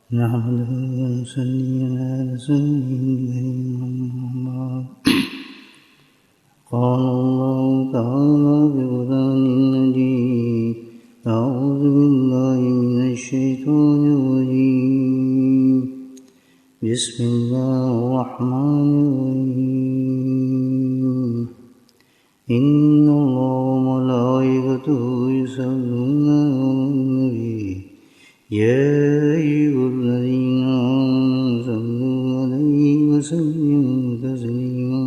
نحمده ونصلي على رسوله الكريم أما بعد قال الله تعالى في القرآن المجيد أعوذ بالله من الشيطان الرجيم بسم الله الرحمن الرحيم إن الله وملائكته يصلون على النبي يا أيها الذين آمنوا صلوا عليه وسلموا تسليما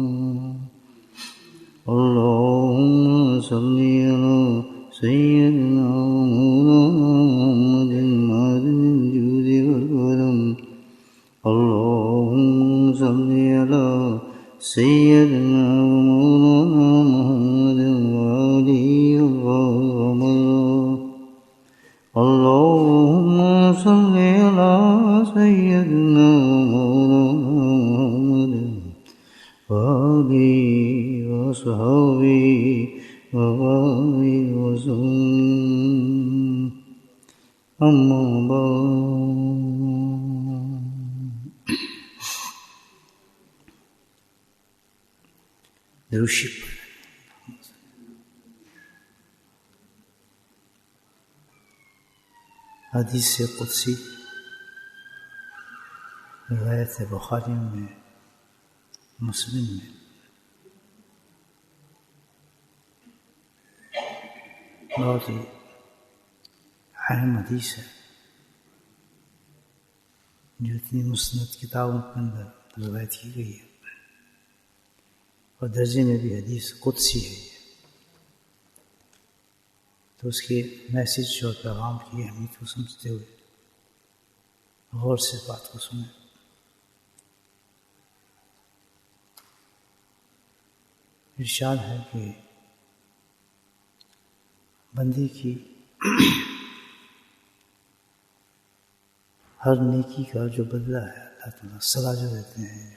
اللهم صل على سيدنا ومولانا محمد معدن الجود والكرم اللهم صل على سيدنا ومولانا محمد وآله وصحبه اللهم صل على سيدنا ومولانا محمد وآله وصحبه وبارك وسلم أما بعد درود حدیث قدسی روایت بخاری میں مسلم میں بہت ہی اہم حدیث ہے جو اتنی مسند کتابوں کے اندر روایت کی گئی ہے اور درجے میں بھی حدیث قدسی ہے تو اس کے میسیج اور پیغام کی اہمیت کو سمجھتے ہوئے غور سے بات کو سنیں۔ ارشاد ہے کہ بندے کی ہر نیکی کا جو بدلہ ہے اللہ تعالیٰ سزا جو دیتے ہیں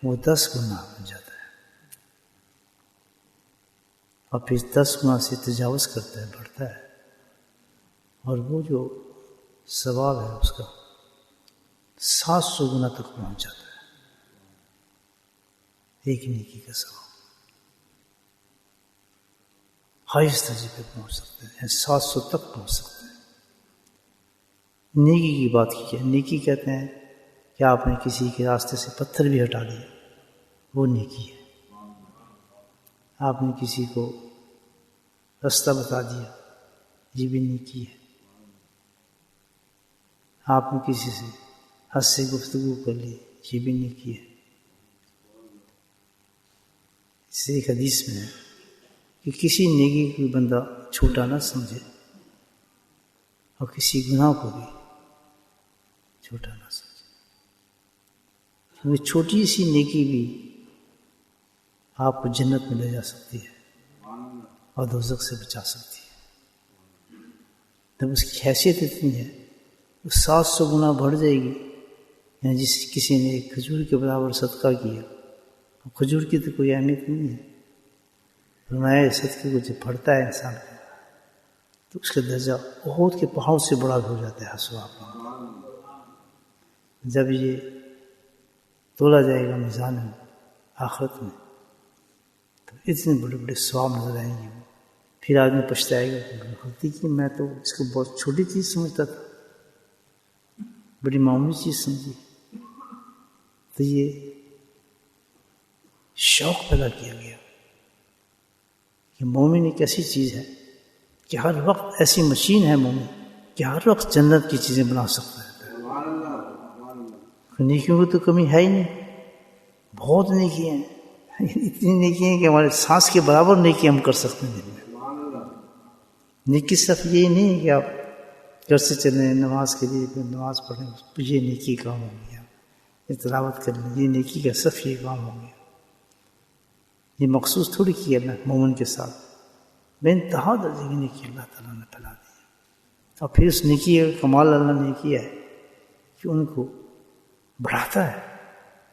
وہ 10 گنا بن جاتا ہے اور پھر 10 گنا سے تجاوز کرتا ہے، بڑھتا ہے، اور وہ جو ثواب ہے اس کا 700 گنا تک پہنچ جاتا ہے۔ ایک نیکی کا ثواب ہائیسٹ درجے پہ پہنچ سکتے ہیں، 700 تک پہنچ سکتے ہیں۔ نیکی کی بات کی ہے، نیکی کہتے ہیں کہ آپ نے کسی کے راستے سے پتھر بھی ہٹا لیا، وہ نیکی ہے۔ آپ نے کسی کو راستہ بتا دیا، یہ بھی نیکی ہے۔ آپ نے کسی سے ہنس سے گفتگو کر لی، یہ بھی نیکی ہے۔ اس سے ایک حدیث میں ہے کہ کسی نیکی کو بندہ چھوٹا نہ سمجھے اور کسی گناہ کو بھی چھوٹا نہ سمجھے، کیونکہ چھوٹی سی نیکی بھی آپ کو جنت میں لے جا سکتی ہے اور دوزخ سے بچا سکتی ہے۔ جب اس کی حیثیت اتنی ہے وہ 700 گنا بڑھ جائے گی۔ یعنی جس کسی نے ایک کھجور کے برابر صدقہ کیا، کھجور کی تو کوئی اہمیت نہیں ہے، فرمایا صدقے کو جب بڑھتا ہے انسان کا تو اس کا درجہ احد کے پہاڑ سے بڑا ہو جاتا ہے ثواب۔ جب یہ تولا جائے گا میزان میں آخرت میں تو اتنے بڑے بڑے ثواب نظر آئیں گے، پھر آدمی پچھتائے گا کہ غلطی کی، میں تو اس کو بہت چھوٹی چیز سمجھتا تھا، بڑی معمولی چیز سمجھی۔ تو یہ شوق پیدا کیا گیا کہ مومن ایک ایسی چیز ہے کہ ہر وقت ایسی مشین ہے مومن کہ ہر وقت جنت کی چیزیں بنا سکتا ہے۔ نیکیوں کی تو کمی ہے ہی نہیں، بہت نیکی ہیں، اتنی نیکی ہیں کہ ہمارے سانس کے برابر نیکی ہم کر سکتے ہیں دن میں۔ نیکی صرف یہ نہیں ہے کہ آپ گھر سے چلیں نماز کے لیے نماز پڑھیں، یہ نیکی کام ہو گیا، یہ تلاوت کر لیں، یہ نیکی کا صرف یہ کام ہو گیا۔ یہ مخصوص تھوڑی کی ہے اللہ مومن کے ساتھ، بے انتہا درجے کی نیکی اللہ تعالیٰ نے پھیلا دی ہے۔ اور پھر اس نیکی کا کمال اللہ نے کیا ہے کہ ان کو بڑھاتا ہے،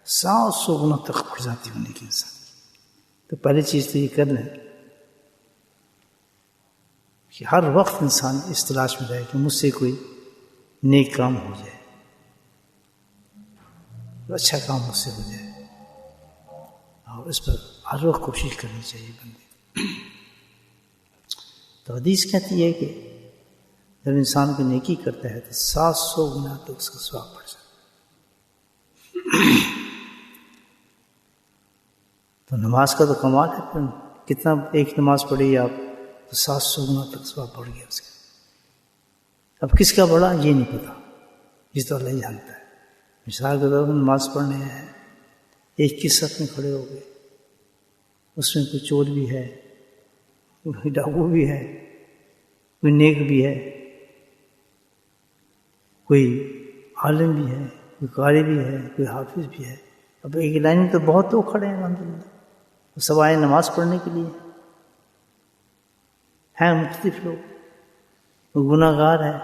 700 گنا تک بڑھ جاتی ہے نیکی انسان کی۔ تو پہلی چیز تو یہ کر لیں کہ ہر وقت انسان اس تلاش میں رہے کہ مجھ سے کوئی نیک کام ہو جائے، اچھا کام اس سے ہو جائے، اور اس پر ہر وقت کوشش کرنی چاہیے بندے۔ تو حدیث کہتی ہے کہ جب انسان کو نیکی کرتا ہے تو 700 گنا تک اس کا ثواب بڑھ جاتا ہے۔ تو نماز کا تو کمال ہے، پھر کتنا ایک نماز پڑھی آپ تو 700 گنا تک ثواب بڑھ گیا اس کا۔ اب کس کا بڑا یہ نہیں پتا، یہ تو اللہ جانتا ہے۔ مثال کے طور پر نماز پڑھنے ہیں، ایک کی صف میں کھڑے ہو گئے، اس میں کوئی چور بھی ہے، کوئی ڈاکو بھی ہے، کوئی نیک بھی ہے، کوئی عالم بھی ہے، کوئی قاری بھی ہے، کوئی حافظ بھی ہے۔ اب ایک لائن میں تو بہت لوگ کھڑے ہیں الحمدللہ، وہ سب آئے نماز پڑھنے کے لیے، ہیں مختلف لوگ، وہ گناہ گار ہے،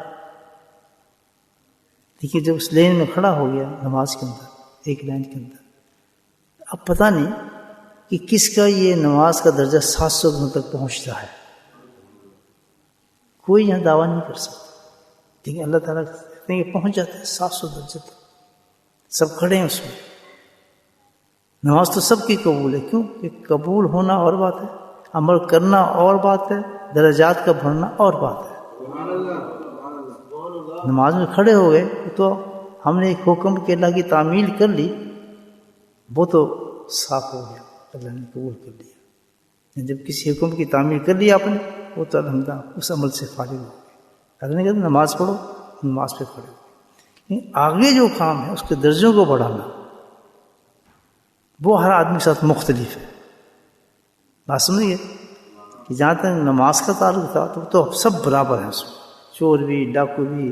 دیکھیے جب اس لین میں کھڑا ہو گیا نماز کے اندر، ایک لائن کے اندر، اب پتہ نہیں کہ کس کا یہ نماز کا درجہ 700 گنا تک پہنچتا ہے، کوئی یہاں دعویٰ نہیں کر سکتا، لیکن اللہ تعالیٰ کہتے ہیں کہ پہنچ جاتا ہے 700 درجے تک، سب کھڑے ہیں اس میں۔ نماز تو سب کی قبول ہے، کیوں کہ قبول ہونا اور بات ہے، عمل کرنا اور بات ہے، درجات کا بڑھنا اور بات ہے۔ نماز میں کھڑے ہو گئے تو ہم نے ایک حکم کے اللہ کی تعمیل کر لی، وہ تو صاف ہو گیا، اللہ نے قبول کر لیا۔ جب کسی حکم کی تعمیل کر لی آپ نے، وہ تو الحمدللہ اس عمل سے فارغ ہو گئے۔ اللہ نے کہا نماز پڑھو، نماز پہ کھڑے ہو۔ لیکن آگے جو کام ہے اس کے درجوں کو بڑھانا، وہ ہر آدمی کے ساتھ مختلف ہے۔ بات سمجھیے کہ جہاں تک نماز کا تعلق تھا تو سب برابر ہیں، اس میں چور بھی، ڈاکو بھی،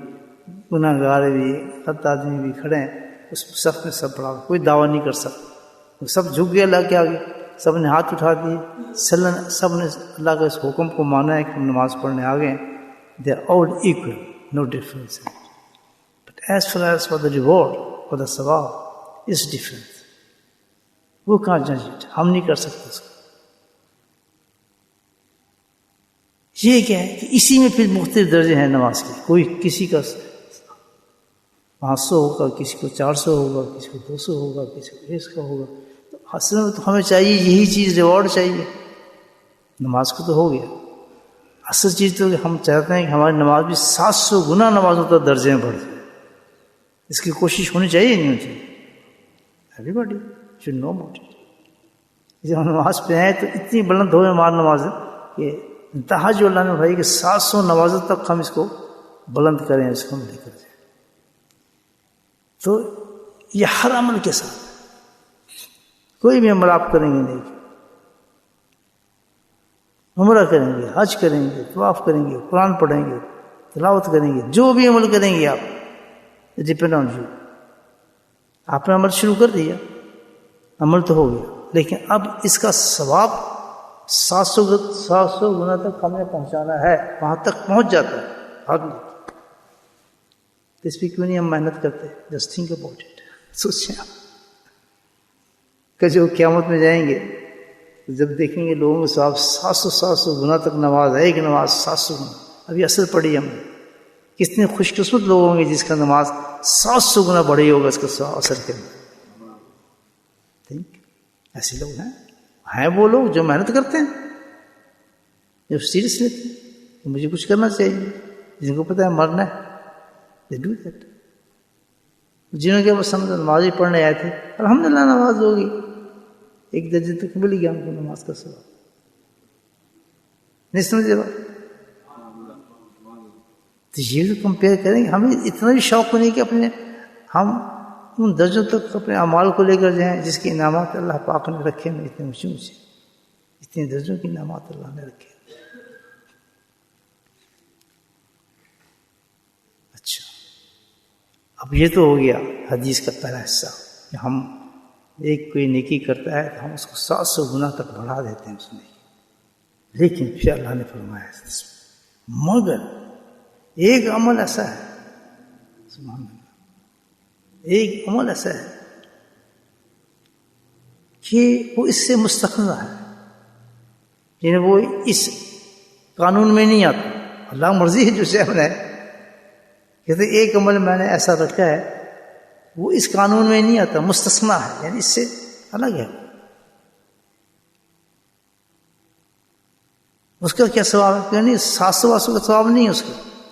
گناہ گار بھی، غلط آدمی بھی کھڑے ہیں اس صف میں، سب برابر، کوئی دعویٰ نہیں کر سکتا، سب جھک گئے اللہ کے آگے، سب نے ہاتھ اٹھا دیے، سب نے اللہ کے اس حکم کو مانا ہے کہ ہم نماز پڑھنے آ گئے ہیں۔ They are all equal, no difference. But as far as for the reward, for the sawab, is different. وہ کہاں جج ہم نہیں کر سکتے اس کو۔ یہ کیا ہے کہ اسی میں پھر مختلف درجے ہیں نماز کے، کوئی کسی کا 500 ہوگا، کسی کو 400 ہوگا، کسی کو 200 ہوگا، کسی کو 1 کا ہوگا۔ تو اصل میں تو ہمیں چاہیے یہی چیز، ریوارڈ چاہیے۔ نماز کو تو ہو گیا، اصل چیز تو کہ ہم چاہتے ہیں کہ ہماری نماز بھی 700 گنا نمازوں تک درجے میں بڑھ جائے، اس کی کوشش ہونی چاہیے، نہیں ہونی چاہیے؟ Every body should know about it۔ جب ہم نماز پہ آئے تو اتنی بلند ہو ہماری نماز کہ انتہا جو اللہ نے بھائی کہ 700 نمازوں تک ہم اس کو بلند کریں، اس کو ہم لے کر جائیں۔ تو یہ ہر عمل کے ساتھ، کوئی بھی عمل آپ کریں گے نہیں، عمرہ کریں گے، حج کریں گے، طواف کریں گے، قرآن پڑھیں گے، تلاوت کریں گے، جو بھی عمل کریں گے آپ، ڈپینڈ آن یو۔ آپ نے عمل شروع کر دیا، عمل تو ہو گیا، لیکن اب اس کا ثواب 700 گنا تک ہمیں پہنچانا ہے، وہاں تک پہنچ جاتا ہے۔ اب اس پہ کیوں نہیں ہم محنت کرتے؟ جسٹ تھنک اباؤٹ اٹ، سوچیں آپ کہ جو قیامت میں جائیں گے جب دیکھیں گے لوگوں کے ثواب 700 گنا تک نماز ہے، ایک نماز 700 گنا۔ ابھی اثر پڑی ہم نے، کتنے خوش قسمت لوگ ہوں گے جس کا نماز 700 گنا بڑھی ہوگا اس کا اثر کے اندر۔ ایسے لوگ ہیں وہ لوگ جو محنت کرتے ہیں، جو سیریس لیتے ہیں کہ مجھے کچھ کرنا چاہیے، جن کو پتہ ہے مرنا ہے، they do that۔ جنہوں کے بس ہم نماز ہی پڑھنے آئے تھے، الحمدللہ نماز ہوگی، ایک درجے تک مل گیا ہم کو نماز کا ثواب۔ نہیں سمجھے بات؟ تو یہ جو کمپیئر کریں گے، ہمیں اتنا بھی شوق نہیں کہ اپنے ہم ان درجوں تک اپنے اعمال کو لے کر جائیں جس کے انعامات اللہ پاک نے رکھے ہیں، اتنے اونچے اونچے، اتنے درجوں کے انعامات اللہ نے رکھے۔ اچھا، اب یہ تو ہو گیا حدیث کا پہلا حصہ کہ ہم ایک کوئی نیکی کرتا ہے تو ہم اس کو 700 گنا تک بڑھا دیتے ہیں اس نیکی۔ لیکن پھر اللہ نے فرمایا مگر ایک عمل ایسا ہے، سبحان اللہ، ایک عمل ایسا ہے کہ وہ اس سے مستقل ہے، یعنی وہ اس قانون میں نہیں آتا، اللہ مرضی ہے جو سے بنائے کہتے ایک عمل میں نے ایسا رکھا ہے وہ اس قانون میں نہیں آتا، مستثنا ہے، یعنی اس سے الگ ہے. اس کا کیا ثواب ہے؟ یعنی 700 کا ثواب نہیں ہے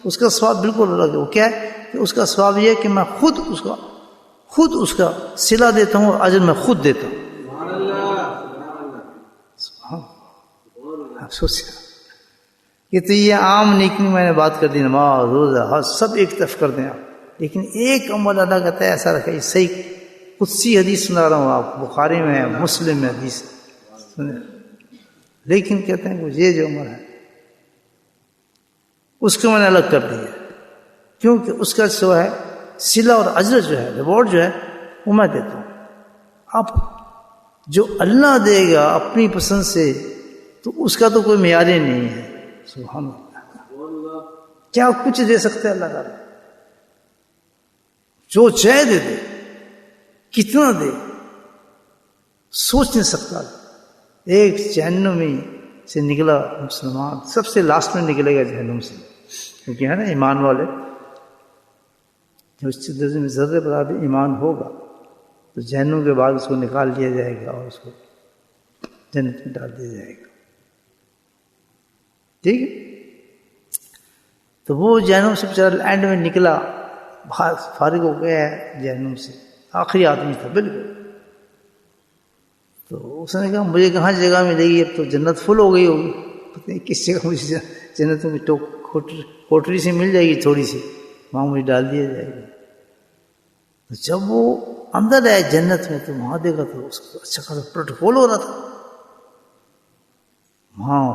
اس کا ثواب بالکل الگ ہے. وہ کیا ہے کہ اس کا ثواب یہ ہے کہ میں خود اس کا صلہ دیتا ہوں اور اجر میں خود دیتا ہوں. افسوس یہ تو یہ عام نیکی میں نے بات کر دی، نماز روزہ حج سب ایک طرف کر دیں آپ، لیکن ایک عمل اللہ کہتا ہے ایسا رکھا. یہ صحیح قدسی حدیث سنا رہا ہوں آپ، بخاری میں ہے، مسلم میں حدیث سنیں. لیکن کہتے ہیں کہ یہ جو عمل ہے اس کو میں نے الگ کر دیا، کیونکہ اس کا جو ہے صلہ اور اجر جو ہے، ریوارڈ جو ہے وہ میں دیتا ہوں. اب جو اللہ دے گا اپنی پسند سے تو اس کا تو کوئی معیار ہی نہیں ہے. سبحان اللہ، کیا کچھ دے سکتے اللہ تعالیٰ، جو چاہے دے دے، کتنا دے سوچ نہیں سکتا. ایک جہنمی سے نکلا مسلمان، سب سے لاسٹ میں نکلے گا جہنم سے، کیونکہ ہے نا ایمان والے، جو اس درجے میں ذرے برابر ایمان ہوگا تو جہنم کے بعد اس کو نکال لیا جائے گا اور اس کو جنت میں ڈال دیا جائے گا. ٹھیک ہے، تو وہ جہنم سے بیچارہ اینڈ میں نکلا، فارغ ہو گیا ہے جہنم سے، آخری آدمی تھا بالکل. تو اس نے کہا مجھے کہاں جگہ ملے گی، اب تو جنت فل ہو گئی ہوگی، پتہ نہیں کس جگہ مجھے جنت میں کوٹری سے مل جائے گی تھوڑی سی، وہاں مجھے ڈال دیا جائے گا. تو جب وہ اندر آئے جنت میں تو وہاں دیکھا تو اس کو اچھا خاصا پروٹوکول ہو رہا تھا. وہاں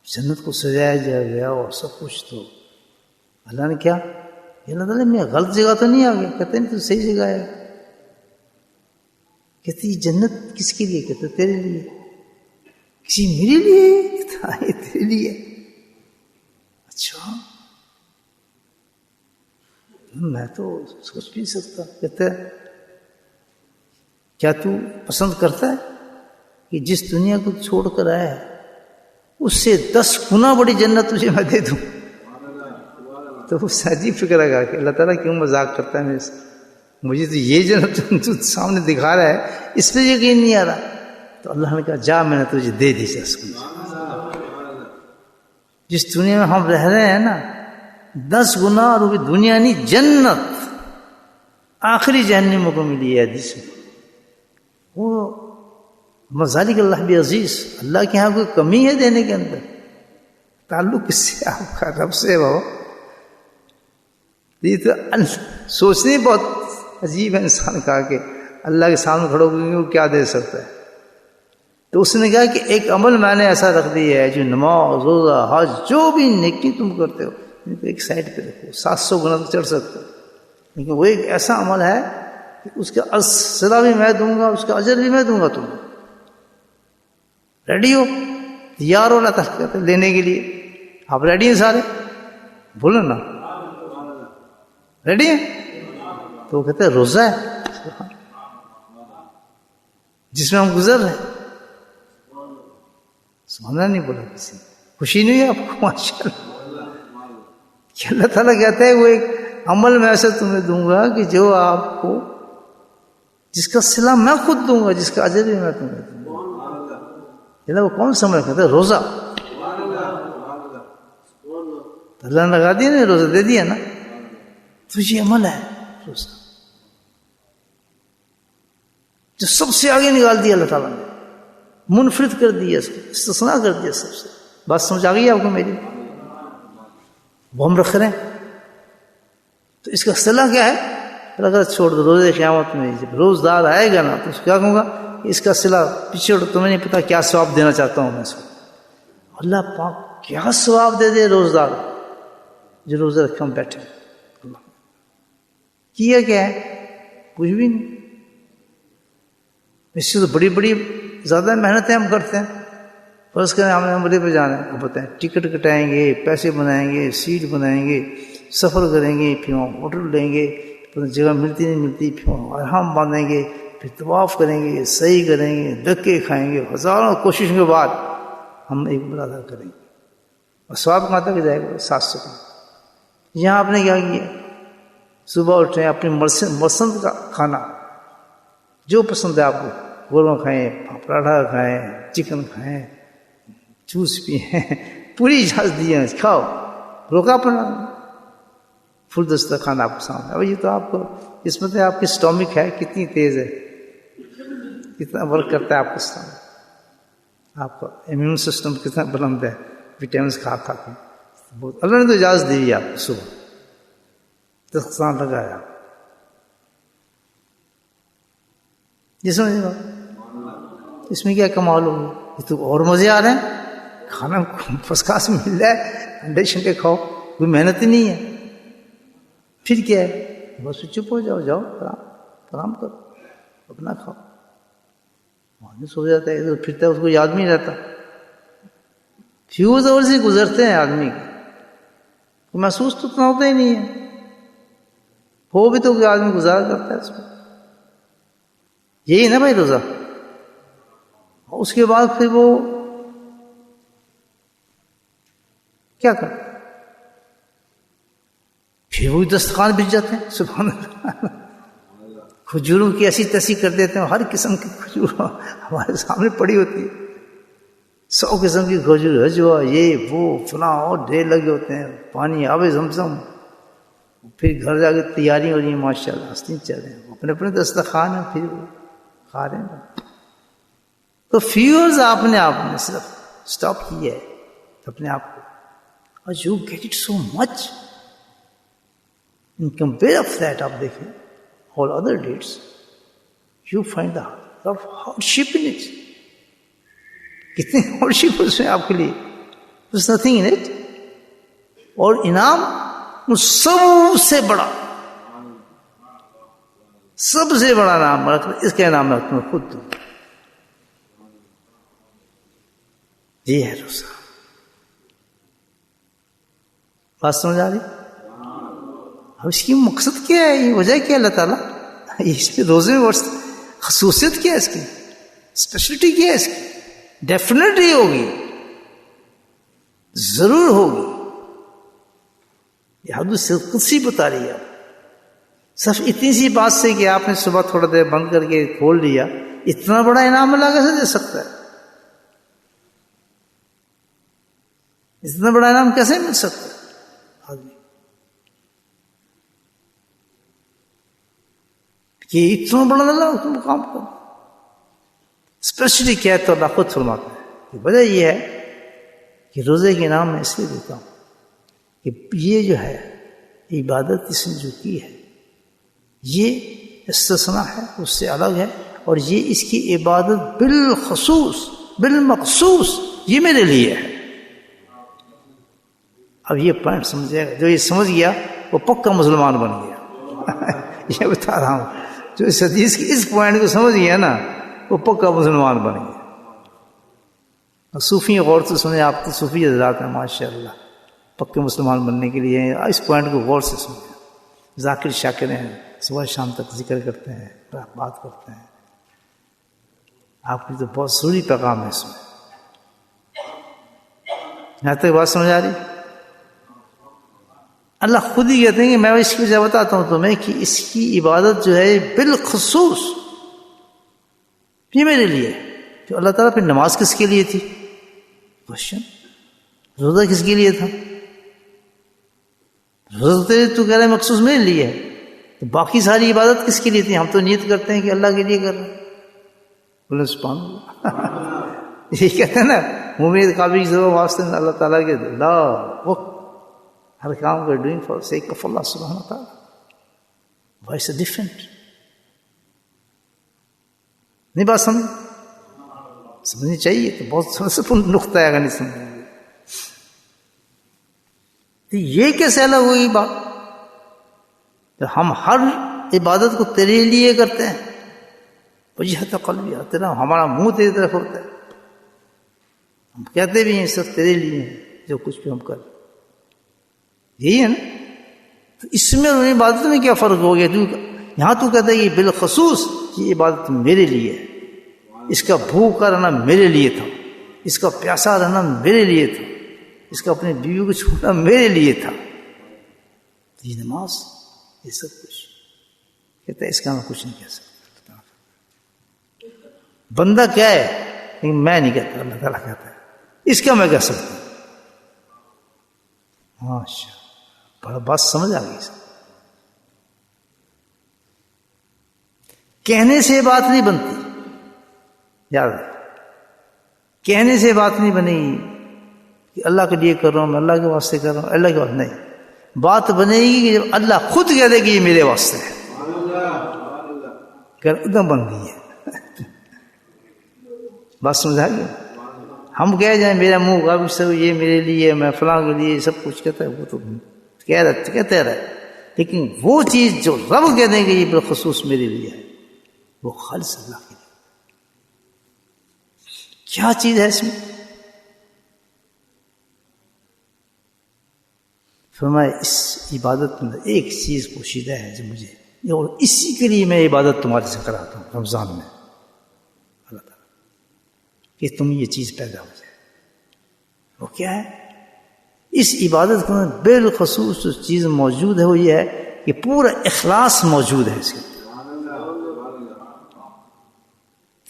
جنت کو سجایا جا گیا اور سب کچھ. تو اللہ نے کیا، اللہ تعالیٰ میں غلط جگہ تو نہیں آ گیا؟ کہتے نہیں تو صحیح جگہ ہے. کہتے یہ جنت کس کے لیے؟ کہتے تیرے لیے. کسی میرے لیے؟ کہتا یہ تیرے لیے. اچھا میں تو سوچ بھی نہیں سکتا. کہتا ہے کیا تو پسند کرتا ہے کہ جس دنیا کو چھوڑ کر آیا ہے اس سے 10 گنا بڑی جنت تجھے میں دے دوں؟ تو وہ عجیب فکر لگا کہ اللہ تعالیٰ کیوں مذاق کرتا ہے میرے سے، مجھے تو یہ جنت تو سامنے دکھا رہا ہے، اس پہ یقین نہیں آ رہا. تو اللہ نے کہا جا میں نے تجھے دے دی 10 گنا. جس دنیا میں ہم رہ رہے ہیں نا 10 گنا، اور وہ بھی دنیا نہیں جنت آخری جہنم کو ملی ہے حدیث میں. وہ مذالک اللہ بھی عزیز، اللہ کے یہاں کوئی کمی ہے دینے کے اندر؟ تعلق کس سے؟ آپ کا رب سے. وہ یہ تو سوچنے بہت عجیب ہے انسان کا کہ اللہ کے سامنے کھڑے ہو کے وہ کیا دے سکتا ہے. تو اس نے کہا کہ ایک عمل میں نے ایسا رکھ دیا ہے جو نماز روزہ حج جو بھی نیکی تم کرتے ہو ان کو ایک سائڈ پہ رکھو. 700 گنا تو چڑھ سکتے ہو، لیکن وہ ایک ایسا عمل ہے کہ اس کا صلہ بھی میں دوں گا، اس کا اجر بھی میں دوں گا. تم ریڈی ہو؟ تیار ہو؟ اللہ تعالیٰ کہتے لینے کے لیے. آپ ریڈی ہیں سارے؟ بولو نا ریڈی ہیں؟ تو وہ کہتے ہیں روزہ ہے جس میں ہم گزر رہے ہیں. سمجھنا نہیں بولا کسی، خوشی نہیں ہے آپ کو؟ ماشاء اللہ. کہ اللہ تعالیٰ کہتا ہے وہ ایک عمل میں ایسا تمہیں دوں گا کہ جو آپ کو، جس کا صلہ میں خود دوں گا، جس کا اجر بھی میں تمہیں دوں گا. وہ کون سا عمل کہتا ہے؟ روزہ. تو اللہ نے لگا دیا نا، روزہ دے دیا نا. تو یہ عمل ہے روزہ جو سب سے آگے نکال دیا اللہ تعالیٰ نے، منفرد کر دیا، استثناء کر دیا سب سے. بات سمجھ آ گئی آپ کو میری؟ وہ ہم رکھ رہے ہیں. تو اس کا صلہ کیا ہے؟ اگر چھوڑ دو، روزے قیامت میں جب روزدار آئے گا نا تو اس کو کیا کہوں گا؟ اس کا صلہ پیچھے تمہیں نہیں پتا کیا ثواب دینا چاہتا ہوں میں اس کو. اللہ پاک کیا ثواب دے دے روزدار جو روزہ رکھے ہم بیٹھے. کیا کیا ہے؟ کچھ بھی نہیں. اس سے تو بڑی بڑی زیادہ محنتیں ہم کرتے ہیں. فرض کریں ہم نے عمرے پہ جانا ہے، آپ بتائیں ٹکٹ کٹائیں گے، پیسے بنائیں گے، سیٹ بنائیں گے، سفر کریں گے، پھر وہاں ہوٹل لیں گے، پھر جگہ ملتی نہیں ملتی، پھر وہاں احرام باندھیں گے، پھر طواف کریں گے، صحیح کریں گے، دھکے کھائیں گے، ہزاروں کوششوں کے بعد ہم ایک بڑا ادا کریں گے. اور ثواب کہاں تک جائے گا؟ 700 کا. یہاں آپ نے کیا کیا؟ صبح اٹھیں اپنی پسند کا کھانا جو پسند ہے آپ کو، قورمہ کھائیں، پراٹھا کھائیں، چکن کھائیں، جوس پئیں، پوری اجازت دی ہے، کھاؤ، روکا پڑا فل دستہ کھانا آپ کو سامنے۔ اب یہ تو آپ کو قسمت ہے، آپ کی اسٹومک ہے کتنی تیز ہے، کتنا ورک کرتا ہے آپ کا اسٹومک، آپ کا امیون سسٹم کتنا بلند ہے وٹامنس کھا کھا کے۔ بہت اللہ نے تو اجازت دی ہے آپ کو، صبح دستخوان لگایا، یہ سمجھ گا اس میں کیا کمال ہوگی؟ یہ تو اور مزے آ رہے ہیں، کھانا فرسٹ کلاس مل رہا ہے، انڈے شنڈے کھاؤ، کوئی محنت ہی نہیں ہے، پھر کیا ہے؟ بس چپ ہو جاؤ، جاؤ آرام کرو، اپنا کھاؤ۔ وہاں سو جاتا ہے، ادھر پھرتا ہے، اس کو یاد نہیں رہتا، فیوز اور سے گزرتے ہیں آدمی کے، محسوس تو اتنا ہوتا ہی نہیں ہے، ہو بھی تو کوئی آدمی گزار کرتا ہے اس میں۔ یہی نا بھائی روزہ، اس کے بعد پھر وہ کیا کرتا، پھر وہی دستخوان بچ جاتے ہیں، سبحان اللہ، کھجوروں کی ایسی تیسی کر دیتے ہیں، ہر قسم کی کھجور ہمارے سامنے پڑی ہوتی ہے، 100 قسم کی کھجور، ہجوا، یہ وہ فلاں، اور ڈھیر لگے ہوتے ہیں، پانی آب زمزم، پھر گھر جا کے تیاری ہو رہی ہے، ماشاء اللہ ہنستے چل رہے ہیں، اپنے اپنے دسترخوان ہیں، پھر وہ کھا رہے ہیں۔ تو فیورز آپ نے صرف اسٹاپ کیا ہے اپنے آپ کو، اور you get it so much in compare of that. آپ دیکھیں all other dates, you find the lot of hardship in it. کتنی hardship اس میں آپ کے لیے، there's nothing in it، اور انعام سب سے بڑا نام، اس کا انعام میں تمہیں خود دوں۔ یہ ہے روزہ، بات سمجھ آ رہی؟ اب اس کی مقصد کیا ہے، یہ وجہ کیا اللہ تعالیٰ، اس میں روزے میں خصوصیت کیا ہے، اس کی اسپیشلٹی کیا ہے، اس کی ڈیفینیٹلی ہوگی، ضرور ہوگی، یہ حدیث قدسی بتا رہی ہے۔ صرف اتنی سی بات سے کہ آپ نے صبح تھوڑا دیر بند کر کے کھول لیا، اتنا بڑا انعام اللہ کیسے دے سکتا ہے؟ اتنا بڑا انعام کیسے مل سکتا ہے آدمی کہ اتنا بڑا اللہ تم کام کرو؟ اسپیشلی کیا ہے تو اللہ خود فرماتا ہے کہ وجہ یہ ہے کہ روزے کے انعام میں اس لیے دیتا ہوں کہ یہ جو ہے عبادت اس نے جو کی ہے یہ استثناء ہے، اس سے الگ ہے، اور یہ اس کی عبادت بالخصوص بالمخصوص یہ میرے لیے ہے۔ اب یہ پوائنٹ سمجھے گا، جو یہ سمجھ گیا وہ پکا مسلمان بن گیا۔ یہ بتا رہا ہوں، جو اس حدیث کی اس پوائنٹ کو سمجھ گیا نا وہ پکا مسلمان بن گیا۔ صوفی غور سے سنے، آپ تو صوفی حضرات ہیں ماشاء اللہ، پکے مسلمان بننے کے لیے اس پوائنٹ کو غور سے سنیں۔ ذاکر شاکر ہیں، صبح شام تک ذکر کرتے ہیں، بات کرتے ہیں، آپ کی تو بہت ضروری پیغام ہے اس میں۔ یہاں تک بات سمجھ آ رہی؟ اللہ خود ہی کہتے ہیں کہ میں اس کی وجہ بتاتا ہوں تمہیں کہ اس کی عبادت جو ہے بالخصوص یہ میرے لیے۔ تو اللہ تعالیٰ پھر نماز کس کے لیے تھی؟ کوشچن۔ روزہ کس کے لیے تھا؟ روزہ تو کہہ رہے مخصوص میرے لیے ہے، تو باقی ساری عبادت کس کے لیے تھی؟ ہم تو نیت کرتے ہیں کہ اللہ کے لیے کر رہے ہیں۔ بولے سبحان اللہ۔ یہ کہتے ہیں نا امید قابل کی ضرور واسطے اللہ تعالیٰ کے لا وقت ہر کام کو ڈوئنگ فار سیک آف اللہ سبحانہ تعالیٰ۔ وائس ڈفرینٹ، نہیں بات سمجھنی چاہیے، تو بہت سمجھپن نقطہ ہے اگر نہیں سمجھیں گے تو یہ کیسے الگ ہوئی بات؟ تو ہم ہر عبادت کو تیرے لیے کرتے ہیں، وجہت قلبی تیرا، ہمارا منہ تیری طرف ہوتا ہے، ہم کہتے بھی ہیں صرف تیرے لیے ہیں جو کچھ بھی ہم کریں، یہی ہے نا۔ تو اس میں اور عبادت میں کیا فرق ہو گیا؟ یہاں تو کہتا ہے کہ بالخصوص یہ عبادت میرے لیے ہے، اس کا بھوکا رہنا میرے لیے تھا، اس کا پیاسا رہنا میرے لیے تھا، اس کا اپنی بیوی کو چھوڑنا میرے لیے تھا، یہ نماز، یہ سب کچھ. کہتا ہے اس کا میں کچھ نہیں کہہ سکتا. بندہ کیا ہے لیکن میں نہیں کہتا، اللہ تعالیٰ کہتا ہے اس کا میں کہہ سکتا ہوں. ماشاء بڑا بات سمجھ آ گئی. کہنے سے بات نہیں بنتی، یاد ہے، کہنے سے بات نہیں بنے گی کہ اللہ کے لیے کر رہا ہوں، میں اللہ کے واسطے کر رہا ہوں، اللہ کے واسطے نہیں. بات بنے گی کہ جب اللہ خود کہہ دے کہ یہ میرے واسطے ہے، ادھر بن گئی ہے. بات سمجھا گیا. ہم کہہ جائیں میرا منہ اب سب یہ میرے لیے، میں فلاں کے لیے، سب کچھ کہتا ہے، وہ تو کہتے رہے، لیکن وہ چیز جو رب کہہ دیں گے یہ بالخصوص میرے لیے ہے، وہ خالص اللہ کے لیے. کیا چیز ہے اس میں؟ فرمایا اس عبادت میں ایک چیز پوشیدہ ہے جو مجھے، اور اسی کے لیے میں عبادت تمہارے سے کراتا ہوں رمضان میں، اللہ تعالیٰ کہ تم یہ چیز پیدا ہو جائے. وہ کیا ہے؟ اس عبادت میں بالخصوص جو چیز موجود ہے وہ یہ ہے کہ پورا اخلاص موجود ہے اس کے.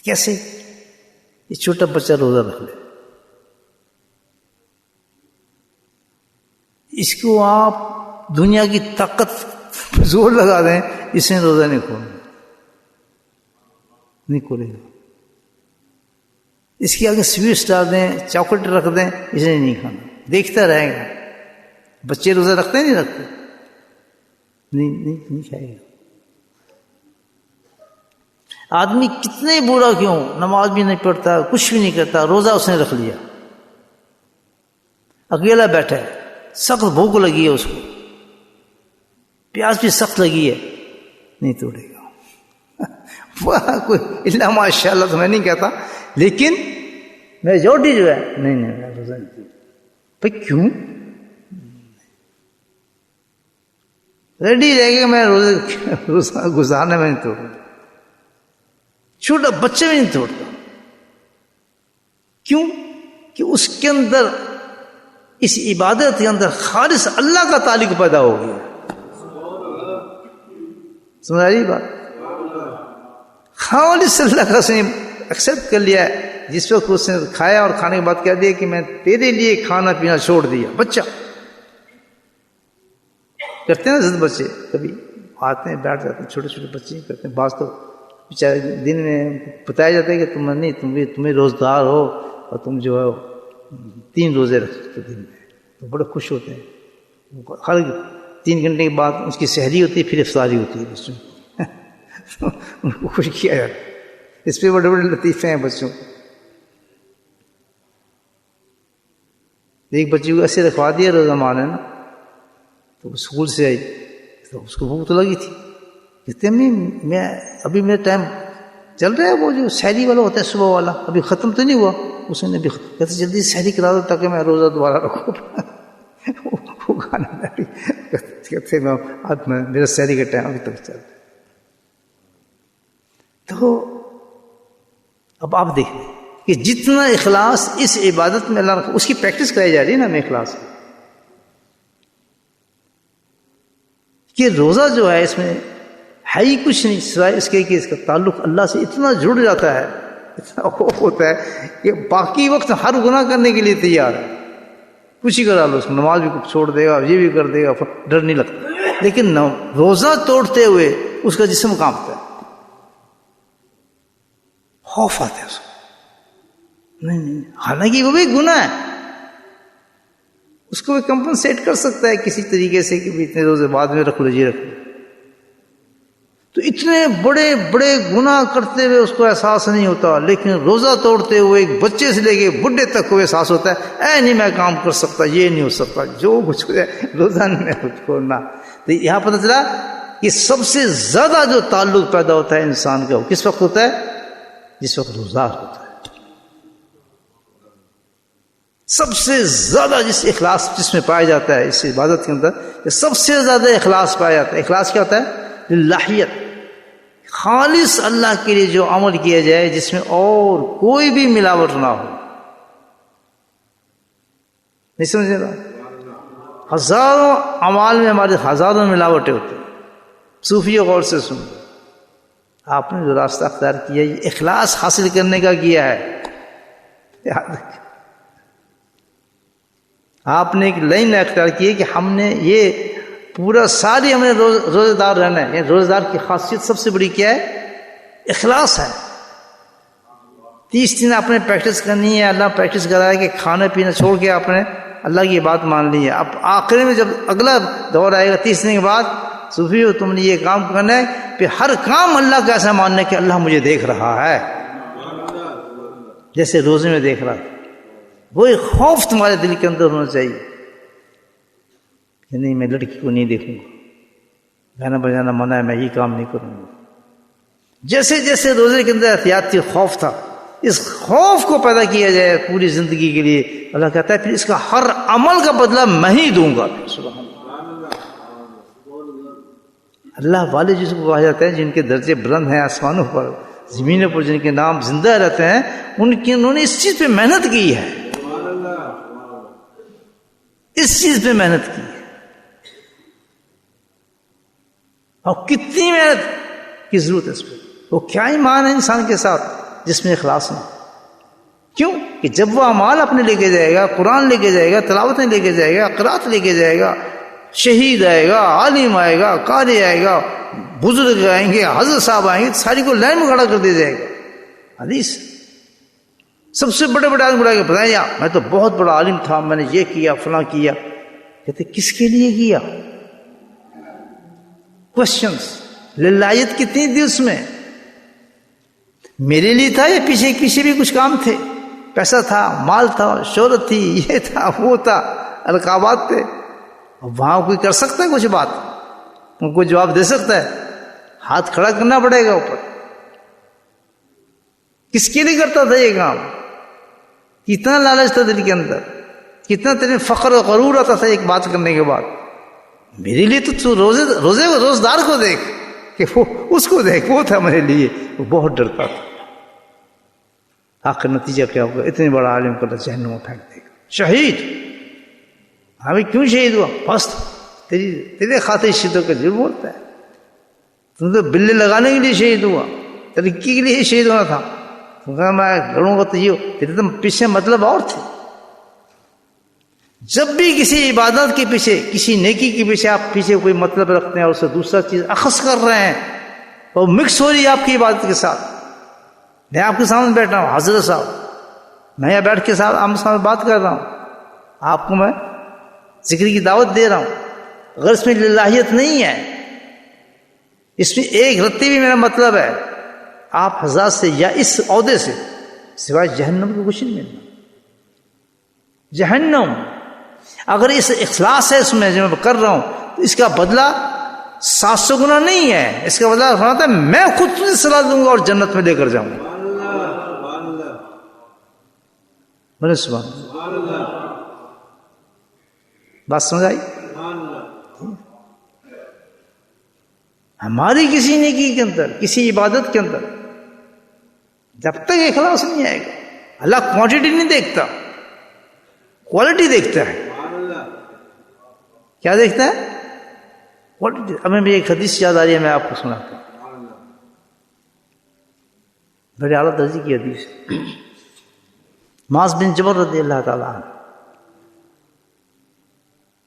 کیسے؟ یہ چھوٹا بچہ روزہ رکھ لے، اس کو آپ دنیا کی طاقت زور لگا دیں، اس نے روزہ نہیں کھولے گا. اس کے آگے سویٹس ڈال دیں، چاکلیٹ رکھ دیں، اس نے نہیں کھانا، دیکھتا رہے گا. بچے روزہ رکھتے ہیں نہیں رکھتے؟ نہیں کھائے گا. آدمی کتنے برا کیوں، نماز بھی نہیں پڑھتا، کچھ بھی نہیں کرتا، روزہ اس نے رکھ لیا، اکیلا بیٹھا ہے، سخت بھوک لگی ہے، اس کو پیاس بھی سخت لگی ہے، نہیں توڑے گا. کوئی اللہ ماشاء اللہ تو میں نہیں کہتا، لیکن میجورٹی جو ہے نہیں روزہ نہیں توڑے. بھائی کیوں؟ ریڈی رہے گا میں روزہ گزارنے میں نہیں توڑوں. چھوٹا بچے میں نہیں توڑتا. کیوں؟ کہ اس کے اندر، اس عبادت کے اندر خالص اللہ کا تعلق پیدا ہو گیا. سمجھ رہی بات؟ خالص اللہ کا اس نے ایکسپٹ کر لیا ہے. جس وقت اس نے کھایا اور کھانے کے بعد کہہ دیا کہ میں تیرے لیے کھانا پینا چھوڑ دیا. بچہ کرتے ہیں نا ضد بچے، کبھی آتے ہیں بیٹھ جاتے ہیں، چھوٹے چھوٹے بچے کرتے ہیں. بعض تو بیچارے دن میں بتایا جاتا ہے کہ تمہیں روزدار ہو اور تم جو ہے 3 روزے رکھتے دن میں، تو بڑے خوش ہوتے ہیں. ہر 3 گھنٹے کے بعد اس کی سحری ہوتی ہے، پھر افطاری ہوتی ہے بچوں کی. ان کو خوش کیا جاتا ہے. اس پہ بڑے بڑے لطیفے ہیں بچوں. ایک بچے کو ایسے رکھوا دیا روزہ ماں نے نا، تو اسکول سے آئی تو اس کو بھوک تو لگی تھی. کہتے امی میں ابھی میرا ٹائم چل رہا ہے، وہ جو سحری والا ہوتا ہے صبح والا ابھی ختم تو نہیں ہوا. اس نے بھی کہتے جلدی سحری کرا دو تاکہ میں روزہ دوبارہ رکھوں. وہ کھانا کہتے میرا سحری کا ٹائم ابھی تک چل رہا ہے. تو اب آپ دیکھیں کہ جتنا اخلاص اس عبادت میں اللہ رکھا، اس کی پریکٹس کرائی جا رہی ہے نا ہمیں اخلاص کی. کہ روزہ جو ہے اس میں ہے ہی کچھ نہیں سوائے اس کے کہ اس کا تعلق اللہ سے اتنا جڑ جاتا ہے، اتنا خوف ہوتا ہے کہ باقی وقت ہر گناہ کرنے کے لیے تیار ہے. کچھ ہی کرا لو، اس نماز بھی چھوڑ دے گا، یہ بھی کر دے گا، ڈر نہیں لگتا. لیکن روزہ توڑتے ہوئے اس کا جسم کانپتا ہے، خوف آتا ہے اس کو. نہیں حالانکہ وہ بھی گناہ ہے، اس کو بھی کمپنسیٹ کر سکتا ہے کسی طریقے سے کہ اتنے روزے بعد میں رکھ لو، یہ رکھ لو. تو اتنے بڑے بڑے گناہ کرتے ہوئے اس کو احساس نہیں ہوتا، لیکن روزہ توڑتے ہوئے ایک بچے سے لے کے بڈھے تک کو احساس ہوتا ہے اے نہیں میں کام کر سکتا، یہ نہیں ہو سکتا، جو کچھ ہو جائے روزہ نہیں چھوڑنا. تو یہاں پتہ چلا کہ سب سے زیادہ جو تعلق پیدا ہوتا ہے انسان کا وہ کس وقت ہوتا ہے؟ جس وقت روزہ ہوتا ہے. سب سے زیادہ جس اخلاص جس میں پایا جاتا ہے اس عبادت کے اندر، سب سے زیادہ اخلاص پایا جاتا ہے. اخلاص کیا ہوتا ہے؟ للہیت، خالص اللہ کے لیے جو عمل کیا جائے جس میں اور کوئی بھی ملاوٹ نہ ہو. نہیں سمجھ رہا؟ ہزاروں اعمال میں ہمارے ہزاروں ملاوٹیں ہوتی ہیں. صوفیوں غور سے سن، آپ نے جو راستہ اختیار کیا یہ اخلاص حاصل کرنے کا کیا ہے. یاد رکھیں، آپ نے ایک لائن اختیار کی ہے کہ ہم نے یہ پورا ساری ہم نے روزے دار رہنا ہے. یعنی روزے دار کی خاصیت سب سے بڑی کیا ہے؟ اخلاص ہے. 30 دن آپ نے پریکٹس کرنی ہے. اللہ پریکٹس کرا ہے کہ کھانا پینا چھوڑ کے آپ نے اللہ کی بات مان لی ہے. اب آخر میں جب اگلا دور آئے گا 30 دن کے بعد، صوفی ہو تم نے یہ کام کرنا ہے، پھر ہر کام اللہ کا ایسا ماننا ہے کہ اللہ مجھے دیکھ رہا ہے جیسے روزے میں دیکھ رہا ہے. وہی خوف تمہارے دل کے اندر ہونا چاہیے کہ نہیں میں لڑکی کو نہیں دیکھوں گا، گانا بجانا منع ہے، میں یہ کام نہیں کروں گا. جیسے جیسے روزے کے اندر احتیاط تھی، خوف تھا، اس خوف کو پیدا کیا جائے پوری زندگی کے لیے. اللہ کہتا ہے پھر اس کا ہر عمل کا بدلہ میں ہی دوں گا. سبحان اللہ. اللہ والے جس کو کہا جاتا ہے جن کے درجے بلند ہیں آسمانوں پر زمینوں پر، جن کے نام زندہ رہتے ہیں، انہوں نے اس چیز پہ محنت کی ہے، اس چیز پہ محنت کی ہے. اور کتنی محنت کی ضرورت ہے اس پہ. وہ کیا ایمان ہے انسان کے ساتھ جس میں اخلاص نہیں. کیوں کہ جب وہ اعمال اپنے لے کے جائے گا، قرآن لے کے جائے گا، تلاوتیں لے کے جائے گا، قرات لے کے جائے گا، شہید آئے گا، عالم آئے گا، قاری آئے گا، بزرگ آئیں گے، حضرت صاحب آئیں گے، ساری کو لائن میں کھڑا کر دیا جائے گا. حدیث سب سے بڑے بڑے آدمی بڑھا کے بتائیں یا میں تو بہت بڑا عالم تھا، میں نے یہ کیا فلاں کیا. کہتے کس کے لیے کیا؟ کوشچنس. للہیت کتنی تھی اس میں؟ میرے لیے تھا یا پیچھے بھی کچھ کام تھے؟ پیسہ تھا، مال تھا، شہرت تھی، یہ تھا وہ تھا، القابات تھے. وہاں کوئی کر سکتا ہے کچھ بات؟ ان کو جواب دے سکتا ہے؟ ہاتھ کھڑا کرنا پڑے گا اوپر. کس کے لیے کرتا تھا یہ کام؟ کتنا لالچ تھا دل کے اندر، کتنا تیرے فخر و غرور آتا تھا ایک بات کرنے کے بعد. میرے لیے تو روزدار کو دیکھ، کہ وہ اس کو دیکھ، وہ تھا میرے لیے. وہ بہت ڈرتا تھا. آخر نتیجہ کیا ہوگا؟ اتنے بڑا عالم کو جہنم میں پھینک دے گا. شہید. ہمیں کیوں شہید ہوا؟ بس تیرے خاطر شہیدوں کا جرم بولتا ہے. تم تو بلے لگانے کے لیے شہید ہوا، ترقی کے لیے شہید ہونا تھا. تم کہا میں لڑوں گا تو یہ، تیرے تو پیچھے مطلب اور تھے. جب بھی کسی عبادت کے پیچھے، کسی نیکی کے پیچھے آپ پیچھے کوئی مطلب رکھتے ہیں اور اسے دوسرا چیز اخذ کر رہے ہیں اور مکس ہو رہی ہے آپ کی عبادت کے ساتھ. میں آپ کے سامنے بیٹھا ہوں حضرت صاحب، میں یہاں بیٹھ کے صاحب آپ سامنے بات کر رہا ہوں، آپ کو میں ذکر کی دعوت دے رہا ہوں. اگر اس میں للہیت نہیں ہے، اس میں ایک رتی بھی میرا مطلب ہے، آپ حضرات سے یا اس عہدے سے سوائے جہنم کو کچھ نہیں ملنا. جہنم. اگر اس اخلاص ہے اس میں جو میں کر رہا ہوں تو اس کا بدلہ 700 گنا نہیں ہے. اس کا بدلہ فرماتا ہے میں خود تجھے صلاح دوں گا اور جنت میں لے کر جاؤں گا. بولے سبحان اللہ. بات سمجھ آئی؟ ہماری کسی نیکی کے اندر، کسی عبادت کے اندر جب تک اخلاص نہیں آئے گا، اللہ کوانٹٹی نہیں دیکھتا، کوالٹی دیکھتا ہے. کیا دیکھتا ہے؟ کوالٹی. اب میں ایک حدیث یاد آ رہی ہے، میں آپ کو سناتا ہوں. بڑے اعلیٰ درجے کی حدیث. معاذ بن جبل رضی اللہ تعالیٰ عنہ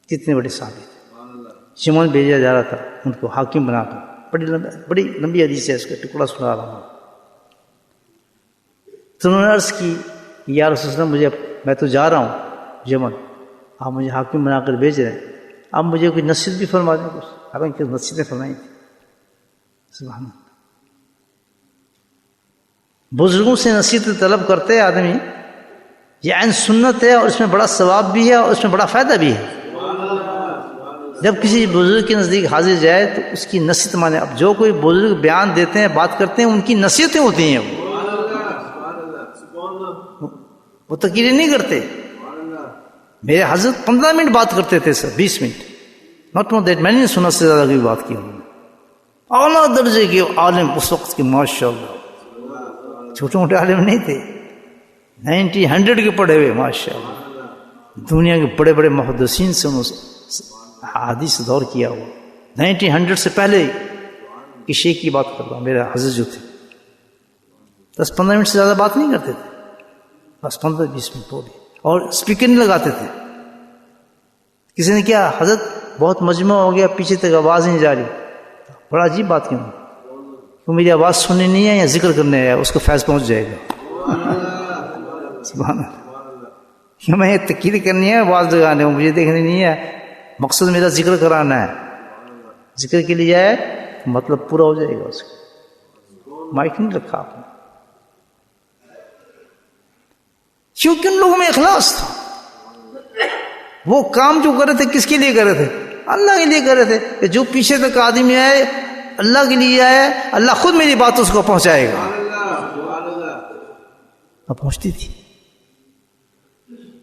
کتنے بڑے صحابی تھے. شمعون بھیجا جا رہا تھا ان کو حاکم بنا کر. بڑی لمبی حدیث ہے، اس کا ٹکڑا سنا رہا ہوں. تو انہوں نے عرض کی یا رسول اللہ میں تو جا رہا ہوں یمن، آپ مجھے حاکم بنا کر بھیج رہے ہیں، آپ مجھے کوئی نصیحت بھی فرما دیں کچھ. حالانکہ نصیحتیں فرمائی تھیں. سبحان اللہ. بزرگوں سے نصیحت طلب کرتے ہیں آدمی، یہ عین سنت ہے اور اس میں بڑا ثواب بھی ہے اور اس میں بڑا فائدہ بھی ہے. جب کسی بزرگ کے نزدیک حاضر جائے تو اس کی نصیحت مانے. اب جو کوئی بزرگ بیان دیتے ہیں، بات کرتے ہیں، ان کی نصیحتیں ہوتی ہیں. وہ تقریر نہیں کرتے. میرے حضرت 15 منٹ بات کرتے تھے سر، 20 منٹ، ناٹ مور دیٹ. میں نے سنا سے زیادہ کوئی بات کی انہوں نے. اعلیٰ درجے کے عالم اس وقت کے، ماشاء اللہ. چھوٹے موٹے عالم نہیں تھے، 90 100 کے پڑھے ہوئے ماشاء اللہ. دنیا کے بڑے بڑے محدثین سے انہوں حدیث دور کیا ہوا 1900 سے پہلے کی شیخ کی بات کر رہا ہوں. میرے حضرت جو تھے 10-15 منٹ سے زیادہ بات نہیں کرتے تھے, بس 15-20 منٹ ہو گئے, اور اسپیکر نہیں لگاتے تھے. کسی نے کیا حضرت بہت مجمع ہو گیا, پیچھے تک آواز نہیں جا رہی. بڑا عجیب بات کیوں, تو میری آواز سننے نہیں ہے یا ذکر کرنے ہے, اس کو فیض پہنچ جائے گا. سبحان اللہ. کہ میں تقریر کرنی ہے, آواز لگانے ہو, مجھے دیکھنی نہیں ہے, مقصد میرا ذکر کرانا ہے. ذکر کے لیے ہے مطلب پورا ہو جائے گا. اس کو مائک نہیں رکھا آپ نے, کیونکہ ان لوگوں میں اخلاص تھا. وہ کام جو کر رہے تھے کس کے لیے کر رہے تھے؟ اللہ کے لیے کر رہے تھے. کہ جو پیچھے تک آدمی آئے اللہ کے لیے آئے, اللہ خود میری بات اس کو پہنچائے گا. اب پہنچتی تھی.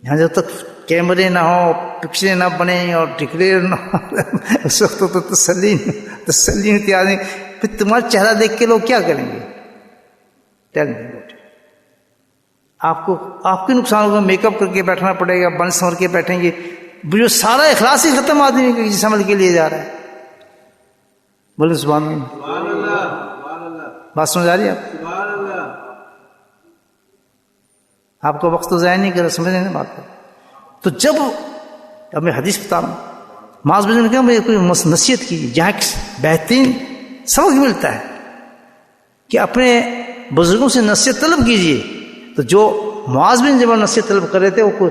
یہاں جب تک کیمرے نہ ہو, پکچریں نہ بنے اور ڈکلیئر نہ ہو, اس وقت تو تسلی نہیں ہوتی آدمی. پھر تمہارا چہرہ دیکھ کے لوگ کیا کریں گے؟ ٹیل می بیٹے, آپ کے نقصان ہوگا. میک اپ کر کے بیٹھنا پڑے گا, بن سنور کے بیٹھیں گے, جو سارا اخلاص ہی ختم آدمی کے جس عمل کے لیے جا رہا ہے. بولے سبحان اللہ. بات سمجھ آ رہی ہے آپ؟ آپ کا وقت تو ضائع نہیں کرا, سمجھنے نا بات. تو جب اب میں حدیث بتا رہا ہوں, معاذ بن نے کہا مجھے کوئی نصیحت کیجیے جہاں بہترین سبق ملتا ہے کہ اپنے بزرگوں سے نصیحت طلب کیجیے. تو جو معاذ بن جب نصیحت طلب کر رہے تھے وہ کوئی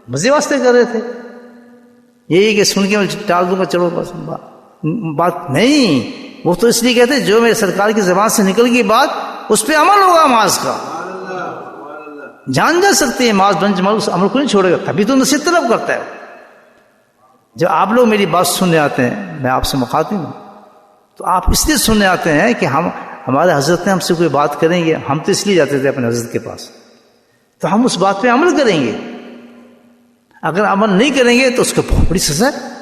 مزے واسطے کر رہے تھے, یہی کہ سن کے میں ٹال دوں گا, چلو بس بات نہیں. وہ تو اس لیے کہتے جو میرے سرکار کی زبان سے نکل گئی بات اس پہ عمل ہوگا. معاذ کا جان جا سکتے ہیں, معاذ بن جمال اس عمل کو نہیں چھوڑے گا, تبھی تو نصیحت طلب کرتا ہے. جب آپ لوگ میری بات سننے آتے ہیں, میں آپ سے مخاطب ہوں, تو آپ اس لیے سننے آتے ہیں کہ ہمارے حضرت نے ہم سے کوئی بات کریں گے. ہم تو اس لیے جاتے تھے اپنے حضرت کے پاس, تو ہم اس بات پہ عمل کریں گے. اگر عمل نہیں کریں گے تو اس کو بہت بڑی سزا ہے.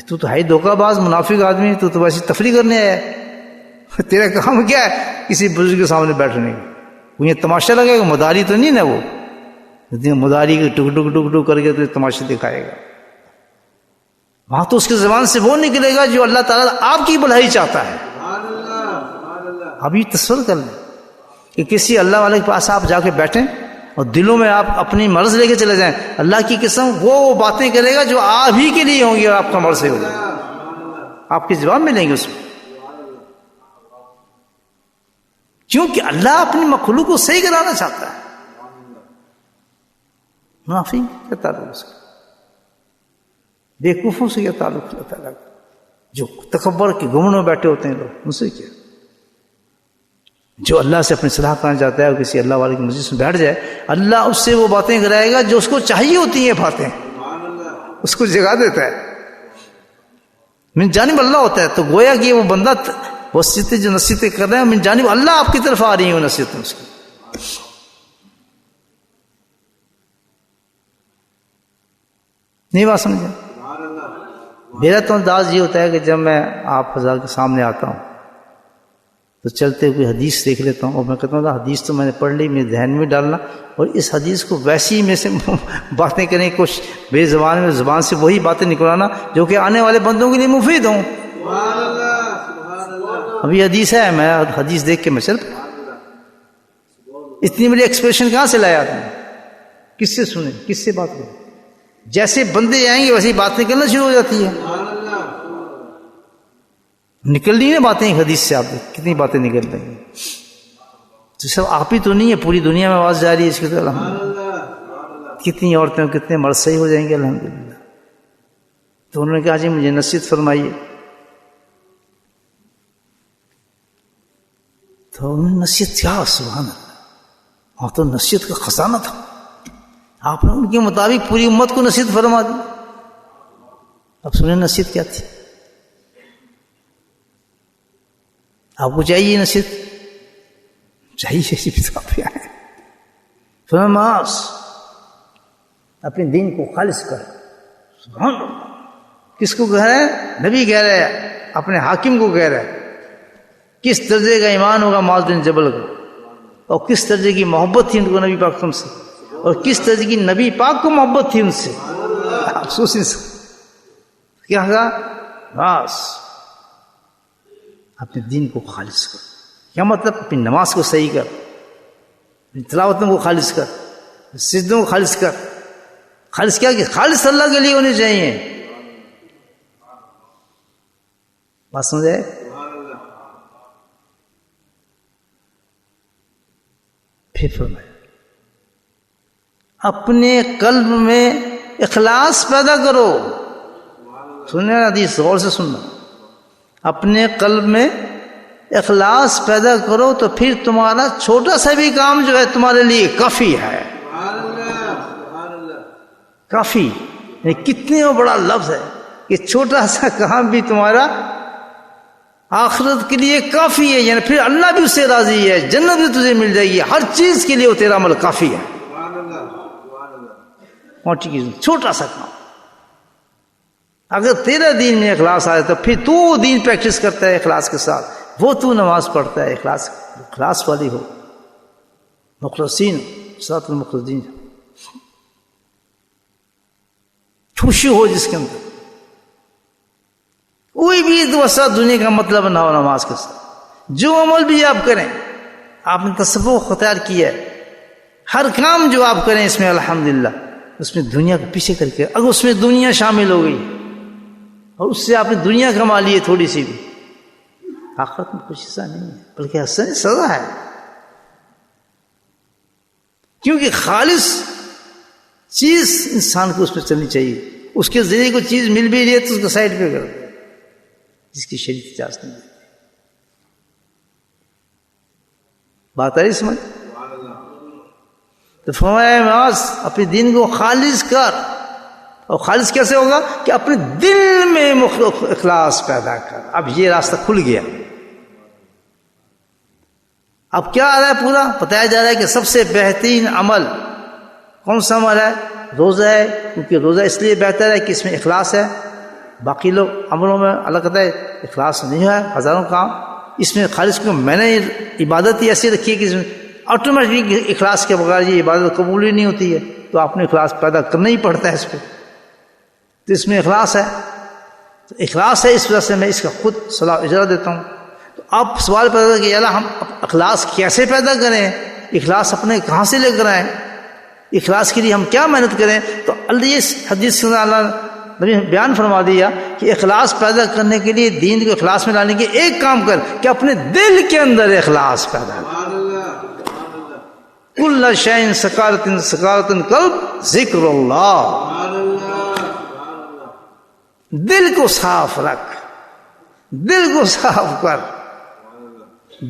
تو ہے ہی دھوکہ باز منافق آدمی, تو ویسے تفریح کرنے آیا. تیرا کام کیا ہے؟ کسی بزرگ کے سامنے بیٹھنے کا. یہ تماشا لگے گا, مداری تو نہیں نا وہ, مداری کے ٹک ٹک ٹک ٹک کر کے تو تماشے دکھائے گا. وہاں تو اس کی زبان سے وہ نکلے گا جو اللہ تعالیٰ آپ کی بھلائی چاہتا ہے. اب یہ تصور کر لیں کہ کسی اللہ والے کے پاس آپ جا کے بیٹھیں اور دلوں میں آپ اپنی مرض لے کے چلے جائیں, اللہ کی قسم وہ باتیں کرے گا جو آپ ہی کے لیے ہوں گی اور آپ کا مرض سے ہوگا, آپ کی جواب ملیں گے اس میں. کیونکہ اللہ اپنی مخلوق کو صحیح کرانا چاہتا ہے. منافق کیا تعلق اس کا, بیوقوفوں سے کیا تعلق اللہ تعالیٰ کا, جو تکبر کے گھمنڈ میں بیٹھے ہوتے ہیں لوگ, ان سے کیا. جو اللہ سے اپنی صلاح کرنا چاہتا ہے اور کسی اللہ والے کی مجلس میں بیٹھ جائے, اللہ اس سے وہ باتیں کرائے گا جو اس کو چاہیے ہوتی ہیں. باتیں اس کو جگا دیتا ہے, من جانب اللہ ہوتا ہے. تو گویا کہ وہ بندہ وصیتیں جو نصیحتیں کر رہے ہیں من جانب اللہ آپ کی طرف آ رہی ہیں وہ نصیحتیں اس کی. نہیں بات سمجھے؟ میرا تو انداز یہ ہوتا ہے کہ جب میں آپ حضرات کے سامنے آتا ہوں تو چلتے ہوئے حدیث دیکھ لیتا ہوں, اور میں کہتا ہوں حدیث تو میں نے پڑھ لی, میرے ذہن میں ڈالنا, اور اس حدیث کو ویسی میں سے باتیں کریں, کچھ میری زبان سے وہی باتیں نکلانا جو کہ آنے والے بندوں کے لیے مفید ہوں. ابھی حدیث ہے, میں حدیث دیکھ کے میں چل, اتنی بڑی ایکسپریشن کہاں سے لایا آپ نے؟ کس سے سنیں, کس سے بات کریں؟ جیسے بندے آئیں گے ویسے ہی بات نکلنا شروع ہو جاتی ہے. نکل رہی ہیں باتیں ایک حدیث سے, آپ کتنی باتیں نکل رہی ہیں. تو سب آپ ہی تو نہیں ہے, پوری دنیا میں آواز جا رہی ہے اس کی تو الحمدللہ. کتنی عورتیں کتنے مرد صحیح ہو جائیں گے الحمدللہ. تو انہوں نے کہا جی مجھے نصیحت فرمائیے. تو انہوں نے نصیحت کیا, سبحان اللہ, وہاں تو نصیحت کا خزانہ تھا. آپ نے ان کے مطابق پوری امت کو نصیحت فرما دی. اب سنیں نصیحت کیا تھی. آپ کو چاہیے نصیحت, چاہیے فرماس اپنے دین کو خالص کر. سبحان اللہ, کس کو کہہ رہے ہیں؟ نبی کہہ رہے ہیں, اپنے حاکم کو کہہ رہے ہیں. کس درجے کا ایمان ہوگا معاذ بن جبل کو, اور کس درجے کی محبت تھی ان کو نبی پاک تم سے, اور کس درجے کی نبی پاک کو محبت تھی ان سے. افسوس کیا کہا؟ بس اپنے دین کو خالص کر. کیا مطلب؟ اپنی نماز کو صحیح کر، اپنی تلاوتوں کو خالص کر، سجدوں کو خالص کر. خالص کیا کہ خالص اللہ کے لیے ہونی چاہیے. بات سمجھے؟ پھر فرمایا اپنے قلب میں اخلاص پیدا کرو. سننے حدیث غور سے سننا. اپنے قلب میں اخلاص پیدا کرو تو پھر تمہارا چھوٹا سا بھی کام جو ہے تمہارے لیے کافی ہے. کافی یعنی کتنے بڑا لفظ ہے کہ چھوٹا سا کام بھی تمہارا آخرت کے لیے کافی ہے. یعنی پھر اللہ بھی اس سے راضی ہے، جنت بھی تجھے مل جائے گی، ہر چیز کے لیے وہ تیرا عمل کافی ہے. چھوٹا سا کام اگر تیرا دین میں اخلاص آئے تو پھر تو دین پریکٹس کرتا ہے اخلاص کے ساتھ، وہ تو نماز پڑھتا ہے اخلاص والی ہو، مخلصین صراط المخلصین، خوشی ہو جس کے اندر. کوئی بھی دوسرا دنیا کا مطلب نہ ہو نماز کے ساتھ. جو عمل بھی آپ کریں، آپ نے تصوف اختیار کیا ہے، ہر کام جو آپ کریں اس میں الحمدللہ اس میں دنیا کو پیچھے کر کے، اگر اس میں دنیا شامل ہو گئی اور اس سے آپ نے دنیا کما لی ہے تھوڑی سی بھی، آخرت میں کچھ حصہ نہیں ہے بلکہ حسن سزا ہے. کیونکہ خالص چیز انسان کو اس میں چلنی چاہیے. اس کے ذریعے کوئی چیز مل بھی رہی ہے تو اس کو سائڈ پہ کر دو، جس کی شریعت اجازت نہیں. بات آ رہی سمجھ؟ تو فرمایا معاذ اپنے دین کو خالص کر. اور خالص کیسے ہوگا؟ کہ اپنے دل میں اخلاص پیدا کر. اب یہ راستہ کھل گیا. اب کیا آ رہا ہے؟ پورا بتایا جا رہا ہے کہ سب سے بہترین عمل کون سا عمل ہے؟ روزہ ہے. کیونکہ روزہ اس لیے بہتر ہے کہ اس میں اخلاص ہے. باقی لوگ عملوں میں اللہ کہتا ہے اخلاص نہیں ہے، ہزاروں کام. اس میں خالص کو میں نے عبادت ہی ایسی رکھی ہے کہ اس میں آٹومیٹک اخلاص کے بغیر یہ عبادت قبول ہی نہیں ہوتی ہے. تو آپ نے اخلاص پیدا کرنا ہی پڑتا ہے اس پہ. تو اس میں اخلاص ہے، تو اخلاص ہے، اس وجہ سے میں اس کا خود صلاح اجرا دیتا ہوں. تو آپ سوال پیدا کریں کہ اللہ ہم اخلاص کیسے پیدا کریں؟ اخلاص اپنے کہاں سے لے کر آئیں؟ اخلاص کے لیے ہم کیا محنت کریں؟ تو اللہ حدیث سے اللہ نے بیان فرما دیا کہ اخلاص پیدا کرنے کے لیے، دین کو اخلاص میں لانے کے ایک کام کر کہ اپنے دل کے اندر اخلاص پیدا کر. کل شیء سکارۃ قلب ذکر اللہ. دل کو صاف رکھ، دل کو صاف کر،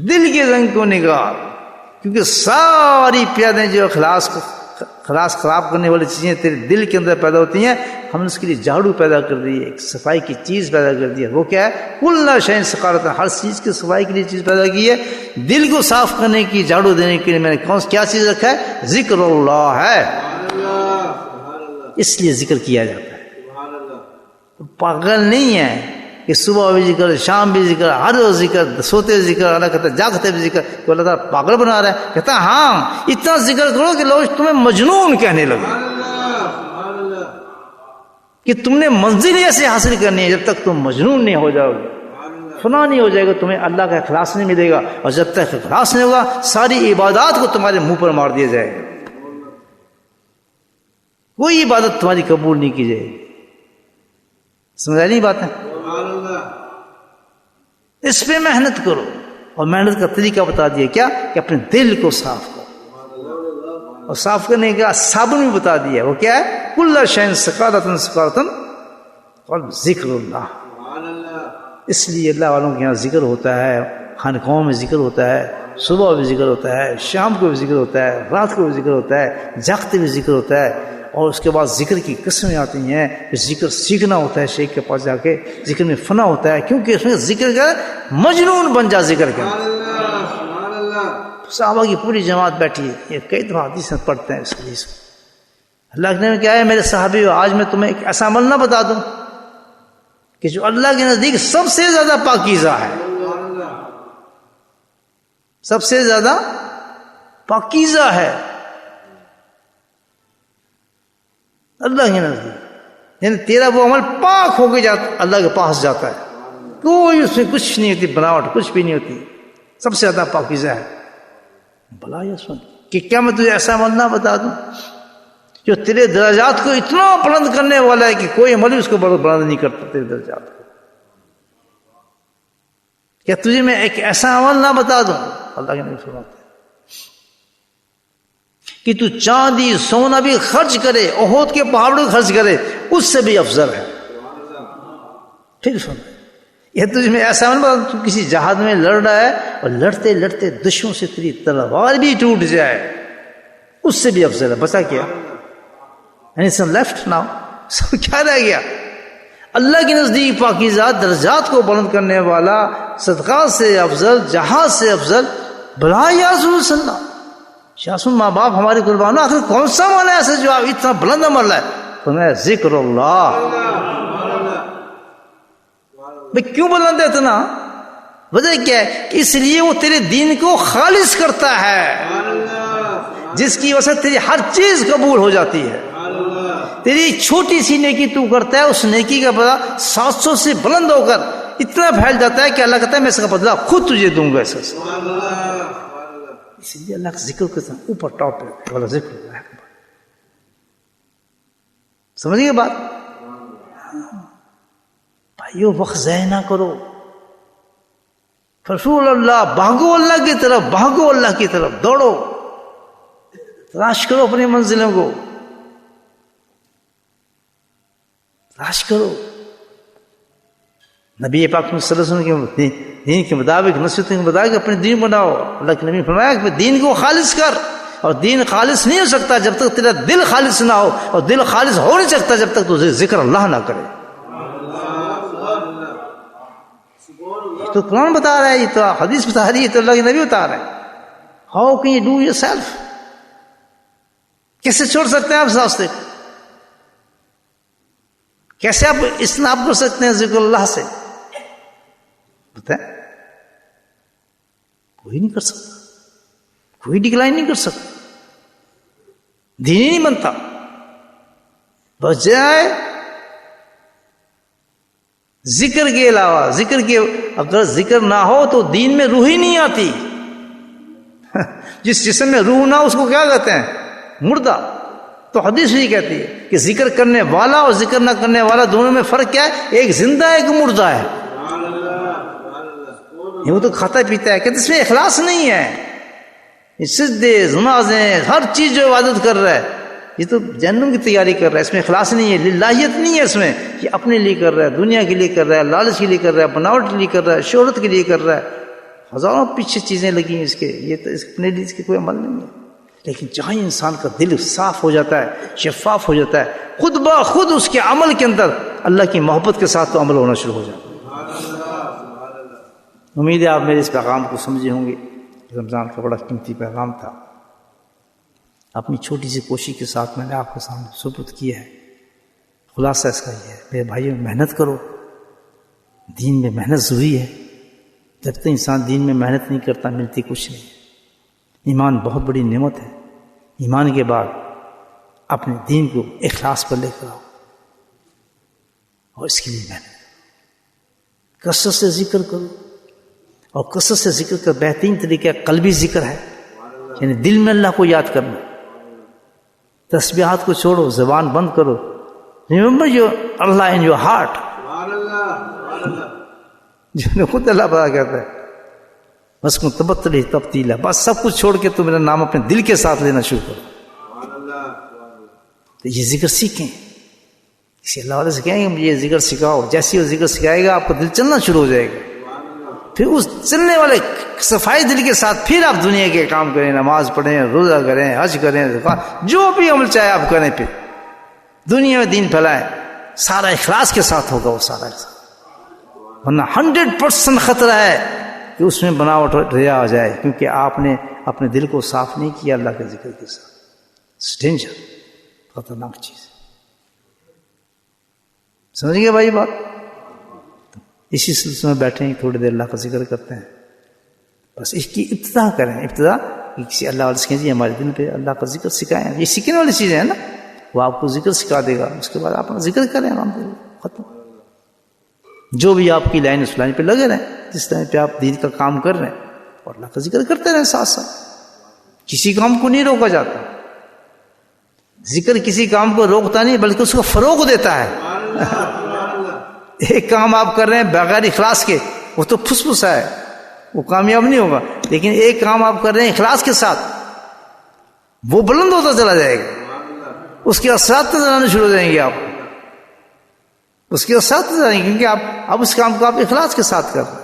دل کے رنگ کو نگار. کیونکہ ساری پیادیں جو اخلاص خراب کرنے والی چیزیں تیرے دل کے اندر پیدا ہوتی ہیں، ہم نے اس کے لیے جھاڑو پیدا کر دی ہے، ایک صفائی کی چیز پیدا کر دی ہے. وہ کیا ہے؟ کل شیء سکارۃ، ہر چیز کی صفائی کے لیے چیز پیدا کی ہے. دل کو صاف کرنے کی، جھاڑو دینے کے لیے میں نے کیا چیز رکھا ہے؟ ذکر اللہ ہے. اس لیے ذکر کیا جاتا ہے. پاگل نہیں ہے کہ صبح بھی ذکر، شام بھی ذکر، ہر روز ذکر، سوتے ذکر، اللہ کہتا ہے جاگتے بھی ذکر. تو اللہ تعالیٰ پاگل بنا رہا ہے. کہتا ہے ہاں اتنا ذکر کرو کہ لوگ تمہیں مجنون کہنے لگے، کہ تم نے منزل ایسے حاصل کرنی ہے جب تک تم مجنون نہیں ہو جاؤ گے، فنا نہیں ہو جائے گا، تمہیں اللہ کا اخلاص نہیں ملے گا. اور جب تک اخلاص نہیں ہوگا ساری عبادات کو تمہارے منہ پر مار دیا جائے گا، کوئی عبادت تمہاری قبول نہیں کی جائے گی. سمجھا نہیں بات ہے؟ اس پہ محنت کرو. اور محنت کا طریقہ بتا دیا کیا؟ کہ اپنے دل کو صاف کرو. اور صاف کرنے کا صابن بھی بتا دیا. وہ کیا ہے؟ کل شیء سکارۃ قلب ذکر اللہ. اس لیے اللہ والوں کے یہاں ذکر ہوتا ہے، خانقاہوں میں ذکر ہوتا ہے، صبح بھی ذکر ہوتا ہے، شام کو بھی ذکر ہوتا ہے، رات کو بھی ذکر ہوتا ہے، جاگتے بھی ذکر ہوتا ہے. اور اس کے بعد ذکر کی قسمیں آتی ہیں. ذکر سیکھنا ہوتا ہے شیخ کے پاس جا کے، ذکر میں فنا ہوتا ہے، کیونکہ اس میں ذکر کا مجنون بن جا. ذکر کا صحابہ کی پوری جماعت بیٹھی ہے، یہ کئی دفعہ حدیث میں پڑھتے ہیں اس حدیث کو. اللہ نے کیا ہے؟ میرے صحابی آج میں تمہیں ایک ایسا عمل نہ بتا دوں کہ جو اللہ کے نزدیک سب سے زیادہ پاکیزہ ہے، سب سے زیادہ پاکیزہ ہے اللہ کے نزدیک. یعنی تیرا وہ عمل پاک ہو کے جاتا اللہ کے پاس جاتا ہے، کوئی اس میں کچھ نہیں ہوتی، بناوٹ کچھ بھی نہیں ہوتی، سب سے زیادہ پاکیزہ ہے. بھلا یہ سن کہ کیا میں تجھے ایسا عمل نہ بتا دوں جو تیرے درجات کو اتنا بلند کرنے والا ہے کہ کوئی عمل اس کو بلند نہیں کرتا تیرے درجات کو. کیا تجھے میں ایک ایسا عمل نہ بتا دوں؟ اللہ کے نبی فرماتے ہیں کہ تو چاندی سونا بھی خرچ کرے، احد کے پہاڑوں خرچ کرے، اس سے بھی افضل ہے. پھر سن، یہ تجھے میں ایسا عمل بتا دوں، تو کسی جہاد میں لڑ رہا ہے اور لڑتے لڑتے دشمن سے تیری تلوار بھی ٹوٹ جائے، اس سے بھی افضل ہے. بچا کیا؟ لیفٹ ناؤ، سب کیا رہ گیا؟ اللہ کے نزدیک پاکیزہ درجات کو بلند کرنے والا، صدقات سے افضل، جہاد سے افضل. بلا یا رسول صلی اللہ، شاسن ماں باپ ہماری قربان، آخر کون سا عمل ہے ایسا جو آپ اتنا بلند عمل ہے؟ فرمایا ذکر اللہ. بھئی کیوں بلند ہے اتنا؟ وجہ کیا ہے کہ اس لیے وہ تیرے دین کو خالص کرتا ہے، جس کی وجہ سے تیری ہر چیز قبول ہو جاتی ہے. تیری چھوٹی سی نیکی تو کرتا ہے، اس نیکی کا بدلہ 700 سے بلند ہو کر اتنا پھیل جاتا ہے کہ اللہ کہتا ہے میں اس کا بدلہ خود تجھے دوں گا. اس لیے اللہ کا ذکر کرتا ہے اوپر ٹاپ پہ والا ذکر ہے. سمجھ گئے بات؟ بھائیو وقت ضائع نہ کرو، رسول اللہ، بھاگو اللہ کی طرف، بھاگو اللہ کی طرف، دوڑو، تلاش کرو اپنی منزلوں کو، تلاش کرو. نبی پاک صلی اللہ علیہ وسلم کے دین کے مطابق، نصیحتوں کے مطابق اپنے دین بناؤ. اللہ کے نبی فرمایا کہ دین کو خالص کر، اور دین خالص نہیں ہو سکتا جب تک تیرا دل خالص نہ ہو، اور دل خالص ہو نہیں سکتا جب تک تو ذکر اللہ نہ کرے. تو قرآن بتا رہا ہے، یہ تو حدیث بتا رہی ہے، تو اللہ کے نبی بتا رہے ہیں. How can you do your self? کیسے چھوڑ سکتے ہیں آپ اس راستے کو؟ کیسے آپ اجتناب کر سکتے ہیں ذکر اللہ سے؟ بتائیں، کوئی نہیں کر سکتا، کوئی ڈکلائن نہیں کر سکتا، دین ہی نہیں بنتا. بجائے ذکر کے علاوہ، ذکر کے اگر ذکر نہ ہو تو دین میں روح ہی نہیں آتی. جس جسم میں روح نہ ہو اس کو کیا کہتے ہیں؟ مردہ. تو حدیث یہ کہتی ہے کہ ذکر کرنے والا اور ذکر نہ کرنے والا دونوں میں فرق کیا ہے؟ ایک زندہ ہے، ایک مردہ ہے. یہ وہ تو کھاتا پیتا ہے، کہ اس میں اخلاص نہیں ہے. سجدے، نمازیں، ہر چیز جو عبادت کر رہا ہے یہ تو جہنم کی تیاری کر رہا ہے، اس میں اخلاص نہیں ہے، للہیت نہیں ہے اس میں. یہ اپنے لیے کر رہا ہے، دنیا کے لیے کر رہا ہے، لالچ کے لیے کر رہا ہے، بناوٹ کے لیے کر رہا ہے، شہرت کے لیے کر رہا ہے. ہزاروں پیچھے چیزیں لگی ہیں اس کے، یہ تو اپنے لیے اس کے کوئی عمل نہیں ہے. لیکن جہاں انسان کا دل صاف ہو جاتا ہے، شفاف ہو جاتا ہے، خود بخود اس کے عمل کے اندر اللہ کی محبت کے ساتھ تو عمل ہونا شروع ہو جاتا ہے. امید ہے آپ میرے اس پیغام کو سمجھے ہوں گے. رمضان کا بڑا قیمتی پیغام تھا، اپنی چھوٹی سی کوشش کے ساتھ میں نے آپ کے سامنے سپرد کیا ہے. خلاصہ اس کا یہ ہے، میرے بھائیوں محنت کرو، دین میں محنت ضروری ہے. جب تک انسان دین میں محنت نہیں کرتا ملتی کچھ نہیں. ایمان بہت بڑی نعمت ہے. ایمان کے بعد اپنے دین کو اخلاص پر لے کر آؤ، اور اس کے لیے محنت کثرت سے ذکر کرو. اور کثرت سے ذکر کا بہترین طریقہ قلبی ذکر ہے، یعنی دل میں اللہ کو یاد کرنا. تسبیحات کو چھوڑو، زبان بند کرو. Remember your Allah in your heart, جو خود اللہ بتا کہتا ہے بس کو تبتلی تبتیلا، بس سب کچھ چھوڑ کے تو میرا نام اپنے دل کے ساتھ لینا شروع کرو. تو یہ ذکر سیکھیں. اسی اللہ والے سے کہیں گے مجھے یہ ذکر سکھاؤ. جیسے وہ ذکر سکھائے گا آپ کا دل چلنا شروع ہو جائے گا. پھر اس چلنے والے صفائی دل کے ساتھ پھر آپ دنیا کے کام کریں، نماز پڑھیں، روزہ کریں، حج کریں، جو بھی عمل چاہے آپ کریں. پھر دنیا میں دین پھیلائیں، سارا اخلاص کے ساتھ ہوگا وہ سارا اخلاص. ورنہ 100% خطرہ ہے کہ اس میں بناوٹ ریا آ جائے، کیونکہ آپ نے اپنے دل کو صاف نہیں کیا اللہ کے ذکر کے ساتھ. ڈینجر، خطرناک چیز. سمجھ گئے بھائی بات؟ اسی سلسلے میں بیٹھے ہیں، تھوڑی دیر اللہ کا ذکر کرتے ہیں. بس اس کی ابتدا کریں. ابتدا کسی اللہ والے سے کہیں جی ہمارے دن پہ اللہ کا ذکر سکھائیں. یہ سیکھنے والی چیزیں ہیں نا. وہ آپ کو ذکر سکھا دے گا، اس کے بعد آپ ذکر کریں الحمدللہ، ختم۔ جو بھی آپ کی لائن اس لائن پہ لگے رہیں، جس لائن پہ آپ دین کا کام کر رہے ہیں، اور اللہ کا ذکر کرتے رہیں ساتھ ساتھ، کسی کام کو نہیں روکا جاتا۔ ذکر کسی کام کو روکتا نہیں بلکہ اس کو فروغ دیتا ہے۔ ایک کام آپ کر رہے ہیں بغیر اخلاص کے، وہ تو پھسپھسا ہے، وہ کامیاب نہیں ہوگا، لیکن ایک کام آپ کر رہے ہیں اخلاص کے ساتھ، وہ بلند ہوتا چلا جائے گا، اس کے اثرات نظر آنے شروع ہو جائیں گے، آپ اس کے اثرات نظر آئیں گے، کیونکہ آپ اب اس کام کو آپ اخلاص کے ساتھ کر رہے ہیں۔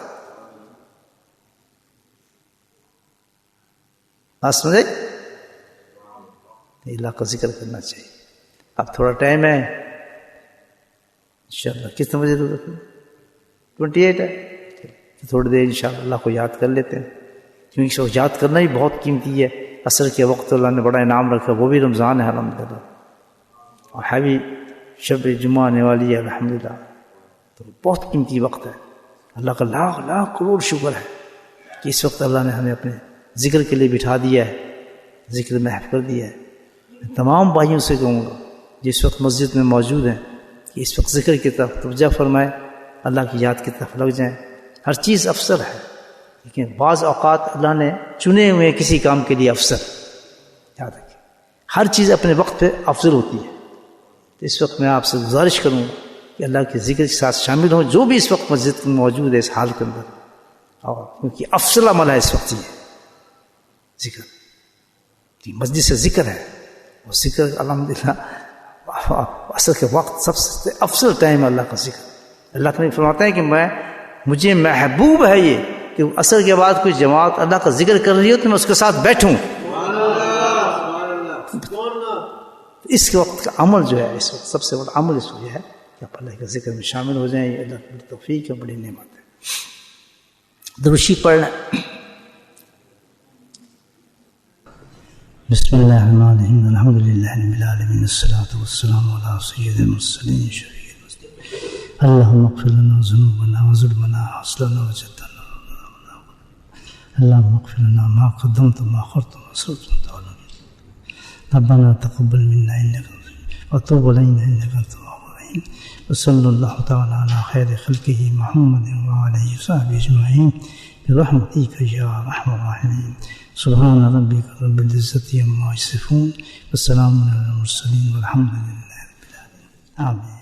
بات سمجھے؟ اللہ کا ذکر کرنا چاہیے۔ اب تھوڑا ٹائم ہے انشاءاللہ، کتنے بجے 28 ہے، تھوڑی دیر انشاءاللہ اللہ کو یاد کر لیتے ہیں، کیونکہ اس کو یاد کرنا ہی بہت قیمتی ہے۔ عصر کے وقت اللہ نے بڑا انعام رکھا، وہ بھی رمضان ہے الحمدللہ، اور ہے بھی شب جمعہ آنے والی ہے الحمدللہ، تو بہت قیمتی وقت ہے۔ اللہ کا لاکھ لاکھ کروڑ شکر ہے کہ اس وقت اللہ نے ہمیں اپنے ذکر کے لیے بٹھا دیا ہے، ذکر محو کر دیا ہے۔ میں تمام بھائیوں سے کہوں گا جس وقت مسجد میں موجود ہیں کہ اس وقت ذکر کی طرف توجہ فرمائیں، اللہ کی یاد کی طرف لگ جائیں۔ ہر چیز افسر ہے، لیکن بعض اوقات اللہ نے چنے ہوئے کسی کام کے لیے افسر، یاد رکھیں ہر چیز اپنے وقت پہ افضل ہوتی ہے۔ تو اس وقت میں آپ سے گزارش کروں گا کہ اللہ کے ذکر کے ساتھ شامل ہوں، جو بھی اس وقت مسجد میں موجود ہے اس حال کے اندر، اور کیونکہ افضل عمل ہے اس وقت یہ ذکر، مسجد سے ذکر ہے، اور ذکر الحمدللہ عصر کے وقت سب سے افضل ٹائم ہے اللہ کا ذکر۔ اللہ تعالیٰ فرماتے ہیں کہ مجھے محبوب ہے یہ کہ عصر کے بعد کوئی جماعت اللہ کا ذکر کر رہی ہو تو میں اس کے ساتھ بیٹھوں۔ اس وقت کا عمل جو ہے، اس وقت سب سے بڑا عمل اس وجہ ہے کہ آپ اللہ کے ذکر میں شامل ہو جائیں، یہ اللہ کی توفیق ہے، بڑی نعمت ہے۔ درود شریف پڑھنا۔ بسم اللہ الرحمن الرحیم، الحمد للہ رب العالمین، الصلاۃ والسلام علی سید المرسلین شفیع المذنبین، اللہم اغفر لنا ذنوبنا وظلمنا وحسننا وجدنا، اللہم اغفر لنا ما قدمت وما اخرت وما اسررت وانت اعلم، ربنا تقبل منا انک وتوب علینا انک انت التواب الرحیم، وصلی اللہ تعالی علی خیر خلقہ محمد وعلیہ وصحبہ اجمعین برحمتک یا ارحم الراحمین۔ سبحان ربک رب العزة عما یصفون، وسلام علی المرسلین والحمد للہ رب العالمین، آمین۔